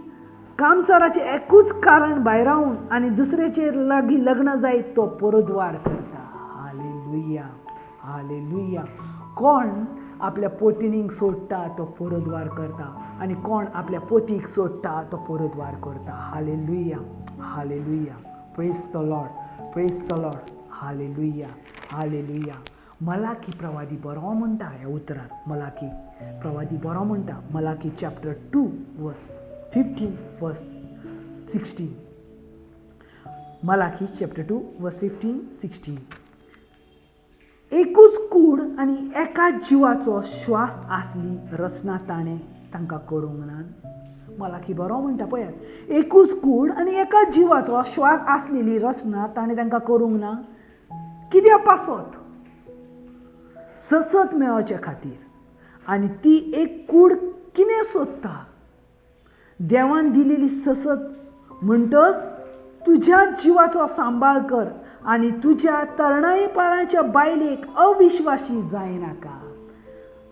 कामसाराचें एकूच कारण भायर रावन आनी दुसऱ्याचेर लागीं लग्न जायत तो परद्वार करता. Hallelujah, hallelujah. कोण आपल्या पत्नीक सोडटा तो परद्वार करता आनी कोण आपल्या पतीक सोडटा तो परद्वार करता. Hallelujah, hallelujah. Praise the lord, praise the lord. Hallelujah, hallelujah. मलाकी प्रवादी बरो म्हणटा ह्या उतरांत. मलाकी प्रवादी बरो म्हणटा. मलाकी चॅप्टर 2 वर्स 15 वर्स 16. मलाकी चॅप्टर 2 वर्स 15, 16. एकूच कूड आनी एकाच जिवाचो श्वास आसली रचना ताणें तांकां करूंक ना. मलाकी बरो म्हणटा पळयात. एकूच कूड आनी एकाच जिवाचो श्वास आसलेली रचना ताणें तांकां करूंक ना. कित्या पासत? ससत मेळोवचे खातीर. आनी ती एक कूड कितें सोदता? देवान दिलेली ससत म्हणटच तुज्या जिवाचो सांबाळ कर आनी तुज्या तरणाईपणाच्या बायलेक अविश्वासी जायनाका.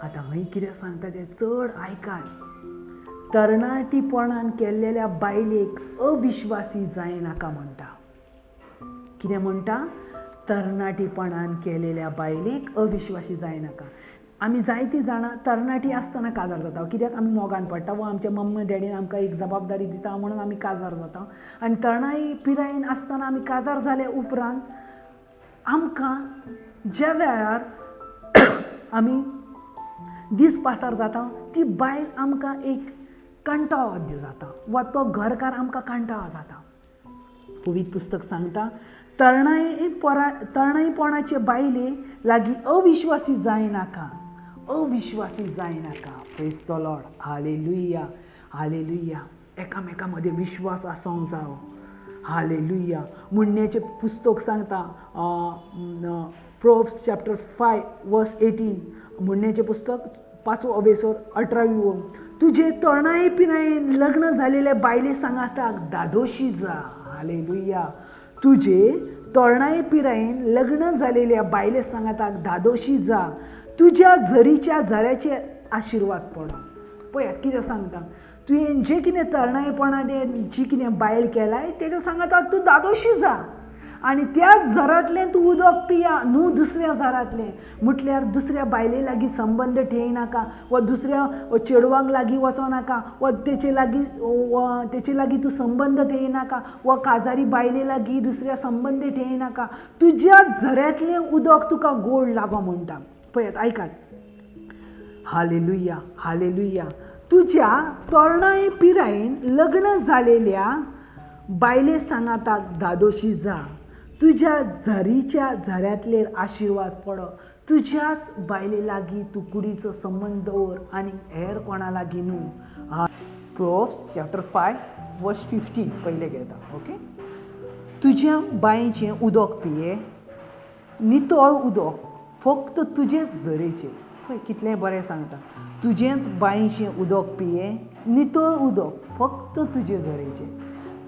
आतां हय कितें सांगता तें चड आयकात. तरणाटीपणान केल्लेल्या बायलेक अविश्वासी जायनाका म्हणटा. कितें म्हणटा? तरणाटीपणान केलेल्या बायलेक अविश्वासी जायनाका. आमी जायतीं जाणां तरणाटी आसतना काजार जाता. कित्याक आमी मोगान पडटा वा आमच्या मम्मी डॅडीन आमकां एक जबाबदारी दिता म्हणून आमी काजार जाता. आनी तरणाई पिरायेन आसतना आमी काजार जाले उपरांत आमकां ज्या वेळार आमी दीस पासार जाता ती बायल आमकां एक कंटाळो जाता वा तो घरकार आमकां कांटाळो जाता. पवित्र पुस्तक सांगता, तरणाईपणाचे बायले लागीं अविश्वासी जायनाका, अविश्वासी जायनाका. Praise the lord. Hallelujah, hallelujah. एकामेका मदें विश्वास आसूंक जायो. हालेलुया. म्हणण्याचें पुस्तक सांगता प्रोव्हर्ब्स चॅप्टर 5 वर्स 18. म्हणण्याचें पुस्तक 5 अवेसर 18वी ओळ. तुझे तळणाये पिणायेन लग्न झालेल्या बायले सांगाता दादोशी जा. हालेलुया. तुझे तळणाये पिरायेन लग्न झालेल्या बायले सांगाता दादोशी जा. तुझ्या झरीच्या झऱ्याचे आशीर्वाद पडो. पळयात कितें सांगता. तुवें जें कितें तळणायेपणान जी कितें बायल केलाय तेच्या सांगाता तूं दादोशी जा. आनी त्याच झरांतलें तूं उदक पिया न्हू दुसऱ्या झरांतलें. म्हटल्यार दुसऱ्या बायले लागीं संबंद ठेयनाका वा दुसऱ्या चेडवांक लागीं वचोनाका वा तेचे लागीं तूं संबंद ठेयनाका वा काजारी बायले लागीं दुसऱ्या संबंद ठेयनाका. तुज्या झऱ्यांतलें उदक तुका गोड लागो म्हणटा. पळयात आयकात. हालेलुया. हालेलुया. तुझ्या तळणाये पिरायेन लग्न झालेल्या बायले सांगाता दादोशी जा. तुझ्या झरीच्या झऱ्यांतले आशीर्वाद पडो. तुझ्याच बायले लागीं तूं कुडीचो संबंद दवर आनी हेर कोणा लागीं न्हू. प्रोव्हर्ब्स चॅप्टर 5 वर्स 15 पयले घेता. ओके. तुज्या बायेचें उदक पिये नितळ उदक फक्त तुजेच झरेचें. पळय कितलें बरें सांगता. तुजेंच बायेचें उदक पिये नितळ उदक फक्त तुजे झरेचें.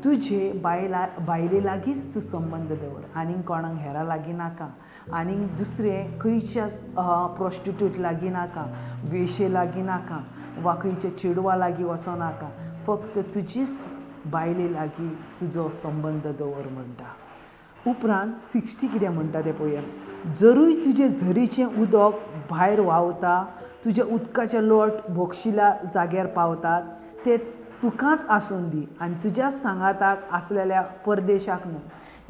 तुजे बायले लागींच तूं संबंद दवर आनीक कोणाक हेरा लागीं नाका. आनीक दुसरे खंयच्याच प्रॉस्टिट्यूट लागीं नाका, वेशे लागीं नाका वा खंयच्या चेडवा लागीं वचनाका. फक्त तुजीच बायले लागीं तुजो संबंद दवर म्हणटा. उपरांत 60 कितें म्हणटा तें पळया. जरूय तुजें झरीचें उदक भायर व्हांवता, तुज्या उदकाचे लोट भोगशिल्या जाग्यार पावतात, ते तुकाच आसून दी आनी तुज्या सांगाताक आसलेल्या परदेशाक न्हू.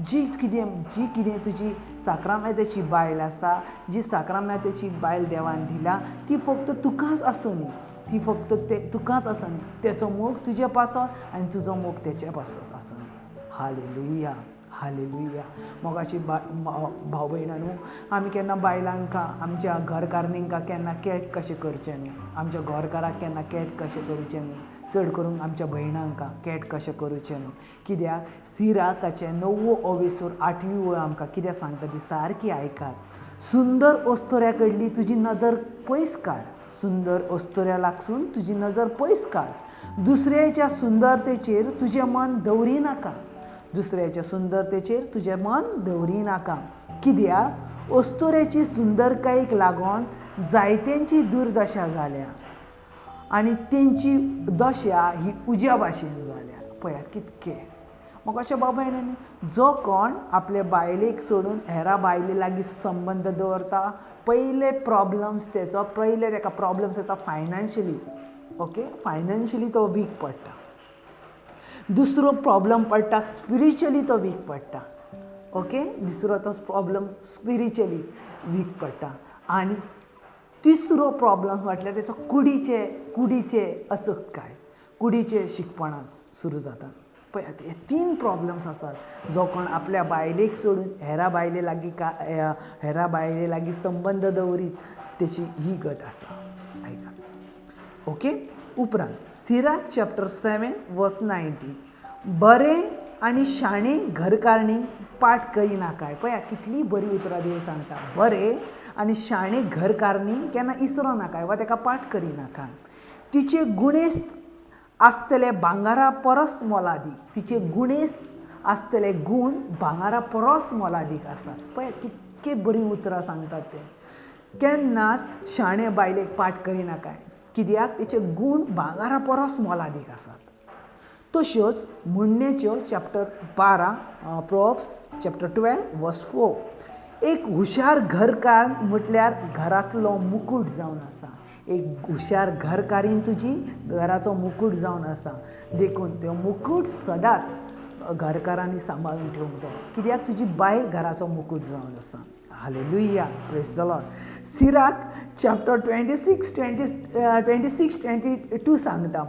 जी कितें तुजी साक्रामेताची बायल आसा, जी साक्रामेताची बायल देवान दिला ती फक्त तुकाच आसूं दी. ती फक्त तुकाच आसूं दी. तेचो मोग तुजे पासत आनी तुजो मोग तेचे पासत आसूं दी. हालेलुया. हालेलुया. मोगाची भाव भयणांनो, आमी केन्ना बायलांक आमच्या घरकारणींक केन्ना कॅट कशें करचें न्हू. आमच्या घरकाराक केन्ना कॅट कशें करूचें न्हू. चड करून आमच्या भयणांक कॅट कशें करूचें न्हू. कित्याक सिराकाचे 9 अवेसर 8वी ओळ आमकां कितें सांगता ती सारकी आयकात. सुंदर अस्तोऱ्या कडली तुजी नदर पयस काड. सुंदर अस्तोऱ्या लागसून तुजी नजर पयस काड. दुसऱ्याच्या सुंदरतेचेर तुजें मन दवरी नाका. दुसऱ्याच्या सुंदरतेचेर तुजें मन दवरी नाका. कित्याक अस्तोऱ्याची सुंदरकायेक लागून जायत्यांची दुर्दशा जाल्या आनी तेंची दशा ही उज्या भाशेन जाल्या. पळयात कितके. म्हाका अशें बाबा न्ही, जो कोण आपल्या बायलेक सोडून हेरा बायले लागीं संबंद दवरता पयले तेका प्रॉब्लम्स येता फायनान्शियली. ओके. फायनान्शियली तो वीक पडटा. दुसरो प्रॉब्लम पडटा स्पिरिच्युअली तो वीक पडटा. ओके. दुसरो तो प्रॉब्लम स्पिरिच्युअली वीक पडटा. आनी तिसरो प्रॉब्लम म्हटल्यार तेचो कुडीचे असक्काय, कुडीचे शिकपणां सुरू जाता. पळयात हे 3 प्रॉब्लम्स आसात. जो कोण आपल्या बायलेक सोडून हेरा बायले लागीं संबंद दवरीत तेची ही गत आसा. आयका. ओके. उपरांत सिराक चॅप्टर 7 वर्स 90. बरें आनी शाणें घरकारणींक पाठ करिनाकाय. पळया कितली बरी उतरां देव सांगता. बरें आनी शाणें घरकारणींक केन्ना इसरो नाकाय वा ताका पाठ करिनाका. तिचे गुणेस आसतले भांगारा परस मोलादीक. तिचे गुणेस आसतले गूण भांगारा परस मोलादीक आसात. पळय कितके बरी उतरां सांगतात ते. केन्नाच शाणे बायलेक पाठ करिनाकाय कित्याक तिचे गूण भांगारा परस मोलादीक आसात. तश्योच म्हणण्याच्यो चॅप्टर 12 प्रोव्हर्ब्स चॅप्टर 12 वर्स 4. एक हुशार घरकार म्हटल्यार घरांतलो मुकूट जावन आसा. एक हुशार घरकारीन तुजी घराचो मुकूट जावन आसा. देखून तो मुकूट सदांच घरकारांनी सांबाळून ठेवूंक जाय कित्याक तुजी बायल घराचो मुकूट जावन आसा. Hallelujah. Praise the Lord. Sirach chapter 26-22 सांगता.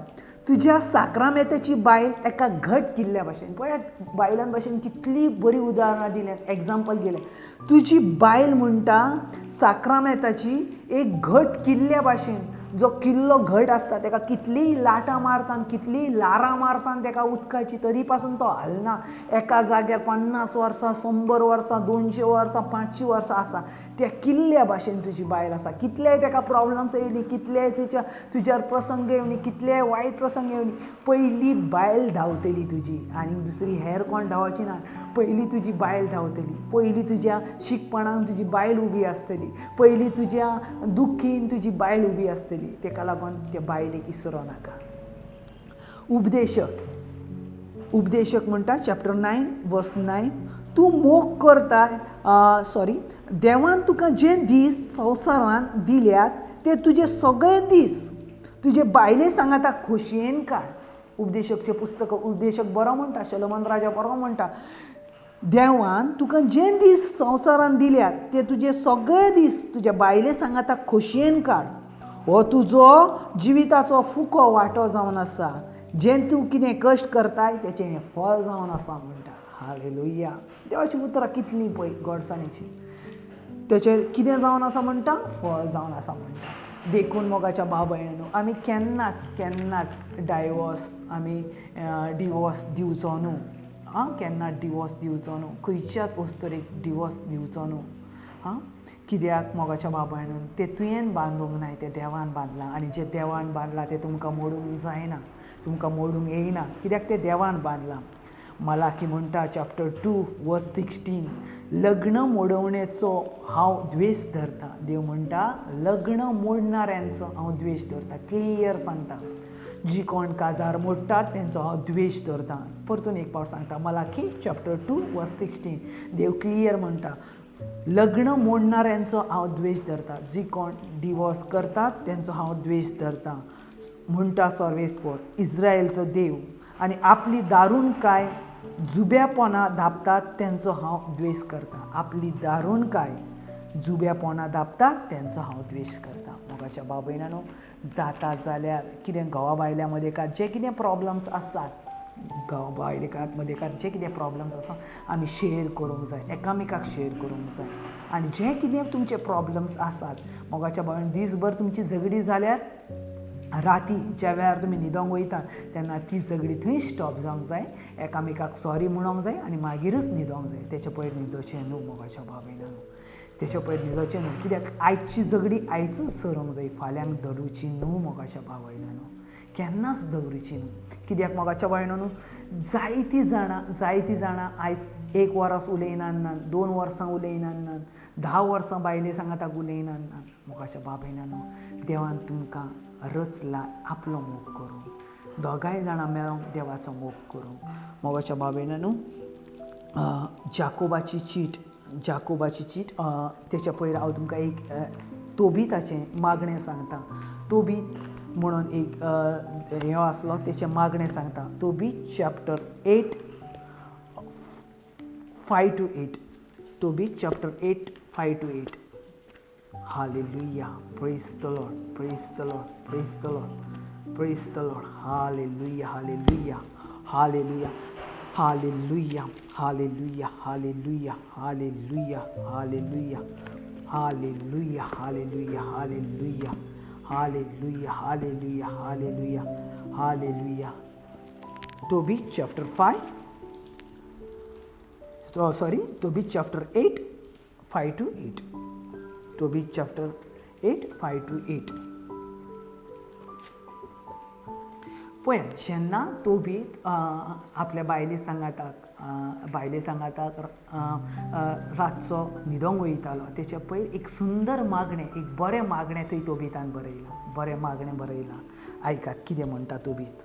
तुज्या साक्रामेताची बायल एका घट किल्ल्या भाशेन. पळयात बायलां भाशेन कितली बरी उदाहरणां दिल्यात, एग्जाम्पल दिलें. तुजी बायल म्हणटा साक्रामेताची एक घट किल्ल्या भाशेन. जो किल्लो घट आसता ताका कितलीय लाटां मारता आनी कितलीय लारां मारता आनी ताका उदकाची तरी पासून तो हलना. एका जाग्यार 50 वर्सां 100 वर्सां 200 वर्सां 500 वर्सां आसा. त्या किल्ल्या भाशेन तुजी बायल आसा. कितलेय ताका प्रॉब्लम्स येयली, कितलेय तुज्यार प्रसंग येवनी, कितलेय वायट प्रसंग येवनी, पयली बायल धांवतली तुजी आनी दुसरी हेर कोण धांवची ना. पयली तुजी बायल धांवतली. पयली तुज्या शिकपणान तुजी बायल उबी आसतली. पयली तुज्या दुख्खीन तुजी बायल उबी आसतली. ताका लागून त्या बायलेक इसरो नाका. उपदेशक म्हणटा चॅप्टर 9 वर्स 9, तूं मोग करता देवान तुका जे दीस संवसारान दिल्यात ते तुजे सगळे दीस तुजे बायले सांगाता खोशयेन काड. उपदेशकचे पुस्तक उपदेशक बरो म्हणटा, शलोमन राजा बरो म्हणटा, देवान तुका जे दीस संवसारान दिल्यात ते तुजे सगळे दीस तुज्या बायले सांगाता खोशयेन काड. हो तुजो जिविताचो फुको वांटो जावन आसा. जें तूं कितें कश्ट करताय तेचें हें फळ जावन आसा म्हणटा. हालेलुया. देवाची उतरां कितलीं पळय गोडसाणीची. तेचें कितें जावन आसा म्हणटा, फळ जावन आसा म्हणटा. देखून मोगाच्या भाव भयणांनो, आमी केन्नाच डिवोर्स दिवचो न्हू. केन्नाच डिवोर्स दिवचो न्हू. खंयच्याच वस्तुरेक डिवोर्स दिवचो न्हू. कित्याक मोगाच्या भाव भयणांनो, तें तुवें बांदूंक नाय, तें देवान बांदलां. आनी जें देवान बांदलां तें तुमकां मोडूंक जायना, तुमकां मोडूंक येयना. कित्याक तें देवान बांदलां. मलाकी म्हणटा चॅप्टर 2 वर्स 16, लग्न मोडवणेचो हांव द्वेश धरता. देव म्हणटा लग्न मोडणाऱ्यांचो हांव द्वेश धरता. क्लियर सांगता. जी कोण काजार मोडटात तेंचो हांव द्वेश धरता. परतून एक फावट सांगता. मलाकी चॅप्टर 2 वर्स 16, देव क्लियर म्हणटा लग्न मोडणाऱ्यांचो हांव द्वेश धरता. जी कोण डिवोर्स करतात तेंचो हांव द्वेश धरता म्हणटा सर्वेस्पर इस्रायलचो देव. आनी आपली दारूणकाय जुब्यापणां धांपतात तेंचो हांव द्वेश करता. आपली दारूणकाय जुब्यापणां धांपतात तेंचो हांव द्वेश करता. मोगाच्या भाव भयणांनो, जाता जाल्यार कितें घोवा बायल्या मदें जे कितें प्रॉब्लम्स आसात, घोवा बायलेकात मदें जे कितें प्रॉब्लम्स आसा आमी शेअर करूंक जाय, एकामेकाक शेअर करूंक जाय. आनी जे कितें तुमचे प्रॉब्लम्स आसात, मोगाच्या भावान दीसभर तुमची झगडी जाल्यार राती ज्या वेळार तुमी न्हिदोंक वयता तेन्ना ती झगडी थंय स्टॉप जावंक जाय. एकामेकाक सॉरी म्हणूंक जाय आनी मागीरच न्हिदोंक जाय. तेचे पयर न्हिदोचें न्हू मोगाच्या भाव भयणांनो. तेचे पयर न्हिदोचें न्हू. कित्याक आयची झगडी आयचूच सरूंक जाय, फाल्यांक धरुची न्हू मोगाच्या भाव भयणांनो. केन्नाच दवरुची न्हू. कित्याक मोगाच्या भयणांनो, जायतीं जाणां आयज 1 वरास उलयनात, 2 वर्सां उलयनात, 10 वर्सां बायले सांगाताक उलयनात. मोगाच्या भाव भयणांनो, देवान तुमकां रचला आपलो मोग करूंक. दोगांय जाणां मेळोन देवाचो मोग करूंक. मोगाच्या भाव भयणांनो, जाकोबाची चीट तेच्या पयर हांव तुमकां एक तोबिताचें मागणें सांगता. तोबीत म्हणून एक हे आसलो, तेचें मागणें सांगता. Tobit chapter 8 5 to 8. Tobit chapter 8 5 to 8. Hallelujah. Praise the Lord. Praise the Lord. Praise the Lord. Praise the Lord. Hallelujah. Hallelujah. Hallelujah. Hallelujah. Hallelujah. Hallelujah. Hallelujah. Hallelujah. Hallelujah. Hallelujah. Hallelujah. Hallelujah. Hallelujah. Hallelujah. Hallelujah. Tobit chapter 5. Tobit chapter 8 5 to 8. Tobit chapter 8 5 to 8. पळय, जेन्ना तोबीत आपल्या बायले सांगाताक रातचो न्हिदोंक वयतालो, तेच्या पयर एक सुंदर मागणें, एक बरें मागणें थंय तोबितान बरयलां. बरें मागणें बरयलां. आयकात कितें म्हणटा तोबीत.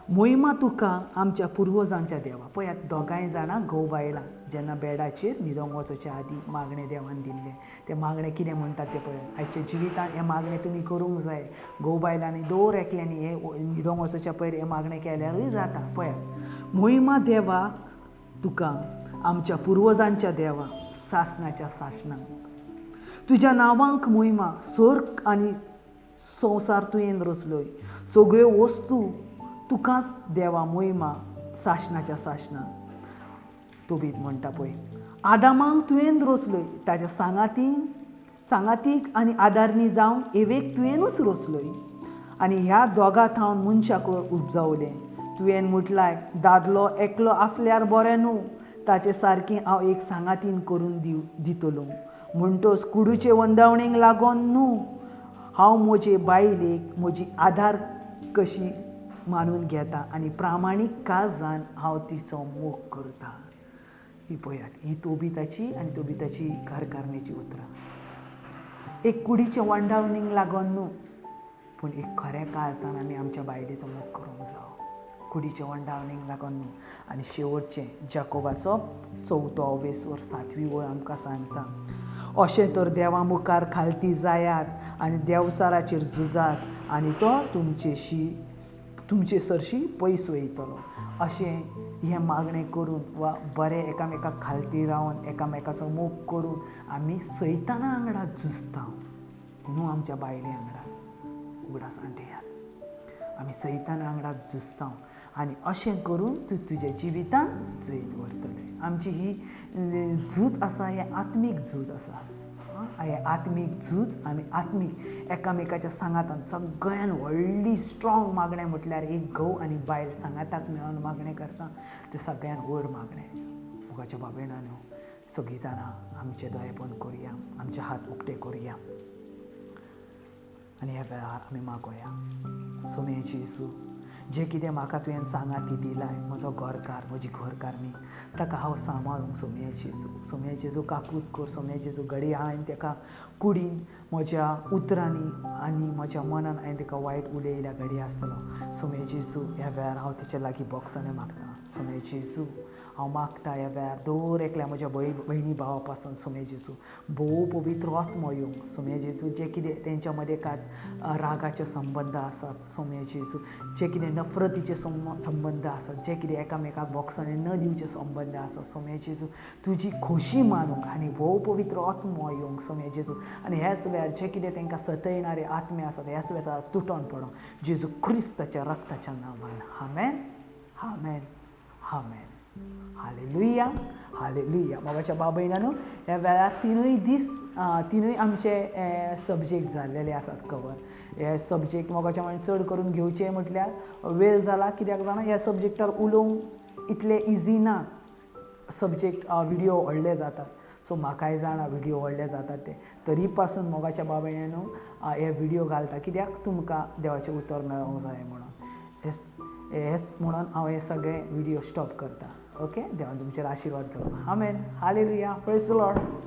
मोहिमा तुका आमच्या पुर्वजांच्या देवा. पळयात, दोगांय जाणां घोव बायलां जेन्ना बेडाचेर न्हिदोंक वचोच्या आदीं मागणें देवान दिल्लें. तें मागणें कितें म्हणटा तें पळयात. आयच्या जिवितांत हें मागणें तुमी करूंक जाय. घोव बायलांनी दोर एकल्यांनी हें न्हिदोंक वचोच्या पयर हें मागणें केल्यारूय जाता. पळयात, मोहिमा देवा तुका आमच्या पुर्वजांच्या देवा, सासणाच्या सासणांक. तुज्या नांवांक मोहिमा, सर्ग आनी संवसार तुवें रचलोय. सगळ्यो वस्तू तुकाच देवा मोहिमा, सासणाच्या सासणांक. तोबीत म्हणटा पळय, आदामांक तुवें रचलोय, ताच्या सांगातीन सांगातीक आनी आदारणी जावन एवेक तुवेंनूच रोचलोय आनी ह्या दोगां थावन मनशाक उपजावलें. तुवें म्हटलाय दादलो एकलो आसल्यार बरें न्हू, ताचे सारकें हांव एक सांगातीन करून दितलो. म्हणटोच कुडूचे वंदावणेक लागोन न्हू, हांव म्हजे बायलेक म्हजी आदार कशी मानून घेता आनी प्रामाणीक काळजान हांव तिचो मोग करता. ही पळयात, ही तोबिताची आनी तोबिताची घरकारणेची उतरां. एक कुडीच्या वंडावणेक लागोन न्हू, पूण एक खऱ्या काळजान आमी आमच्या बायलेचो मोग करूंक जाय. कुडीच्या वंडावणेक लागोन न्हू. आनी शेवटचें जाकोबाचो 4 अवेसवर 7वी वळ आमकां सांगता, अशें तर देवा मुखार खालती जायात आनी देवचाराचेर झुजात आनी तो तुमचे सरशी पयस वयतलो. अशें हें मागणें करून वा बरें एकामेकाक खालती रावन एकामेकाचो मोग करून आमी सैताना वांगडा झुजता न्हू. आमच्या बायले वांगडा उगडासान घेयात, आमी सैताना वांगडा झुजता आनी अशें करून तूं तुज्या जिवितान जैत व्हरतलें. आमची ही झूज आसा हें आत्मीक झूज आसा. हें आत्मीक झूज आमी आत्मीक एकामेकाच्या सांगातान सगळ्यान व्हडली स्ट्रॉंग मागणें म्हटल्यार एक घोव आनी बायल सांगाताक मेळोन मागणें करता तें सगळ्यान व्हड मागणें. मुखाच्या बाबेणांनो, सगळीं जाणां आमचें दोळेपण करुया, आमचे हात उक्ते करुया आनी ह्या वेळार आमी मागोया. सोमयेची येसू, जें कितें म्हाका तुवें सांगाती दिलाय, म्हजो घरकार म्हजी घरकारणी, ताका हांव सांबाळूंक सोमयाची येसू. सोमयाची येसू काकूत कर. सोमयाची येसू घडी हांवें ताका कुडीन म्हज्या उतरांनी आनी म्हज्या मनान हांवें ताका वायट उलयल्या घडी आसतलो. सोमयाची येसू, ह्या वेळार हांव ताचे लागीं बोगसणे मागता. सोमयाची येसू, हांव मागता ह्या वेळार दर एकल्या म्हज्या भयणी भावा पासून सोमयाची येसू भोव पवित्र आत्मो येवंक. सोमयाची येसू, जे कितें तेंच्या मदें कांय रागाचे संबंद आसात, सोमयाची येसू जे कितें नफरतीचे संबंद आसात, जे कितें एकामेकाक बोगसणे न दिवचे संबंद आसात, सोमयाची येसू तुजी खोशी मानूंक आनी भोव पवित्र आत्मो येवंक. सोमयाची येसू, आनी ह्याच वेळार जे कितें तांकां सतयणारे आत्मे आसात ह्याच वेळार तुटोन पडोंक जेजू क्रिस्ताच्या रक्ताच्या नांवान. आमेन, आमेन, आमेन. Hallelujah, hallelujah. मोगाच्या बाबयनांनो, ह्या वेळार तिनूय आमचे सब्जेक्ट जाल्लेले आसात कवर. हे सब्जेक्ट मोगाच्या म्हण चड करून घेवचे म्हटल्यार वेळ जाला, कित्याक जाणा ह्या सब्जेक्टार उलोवंक इतलें इजी ना. सब्जेक्ट विडियो व्हडले जातात, सो म्हाकाय जाणा विडियो व्हडले जातात ते. तरी पासून मोगाच्या बाबयनांनो हे विडियो घालता, कित्याक तुमकां देवाचें उतर मेळोंक जाय म्हणून. हेच म्हणून हांव हे सगळे विडियो स्टॉप करता. ओके, देवान तुमचेर आशिर्वाद करूं. आमेन, हालेलुया, प्रेज द लॉर्ड.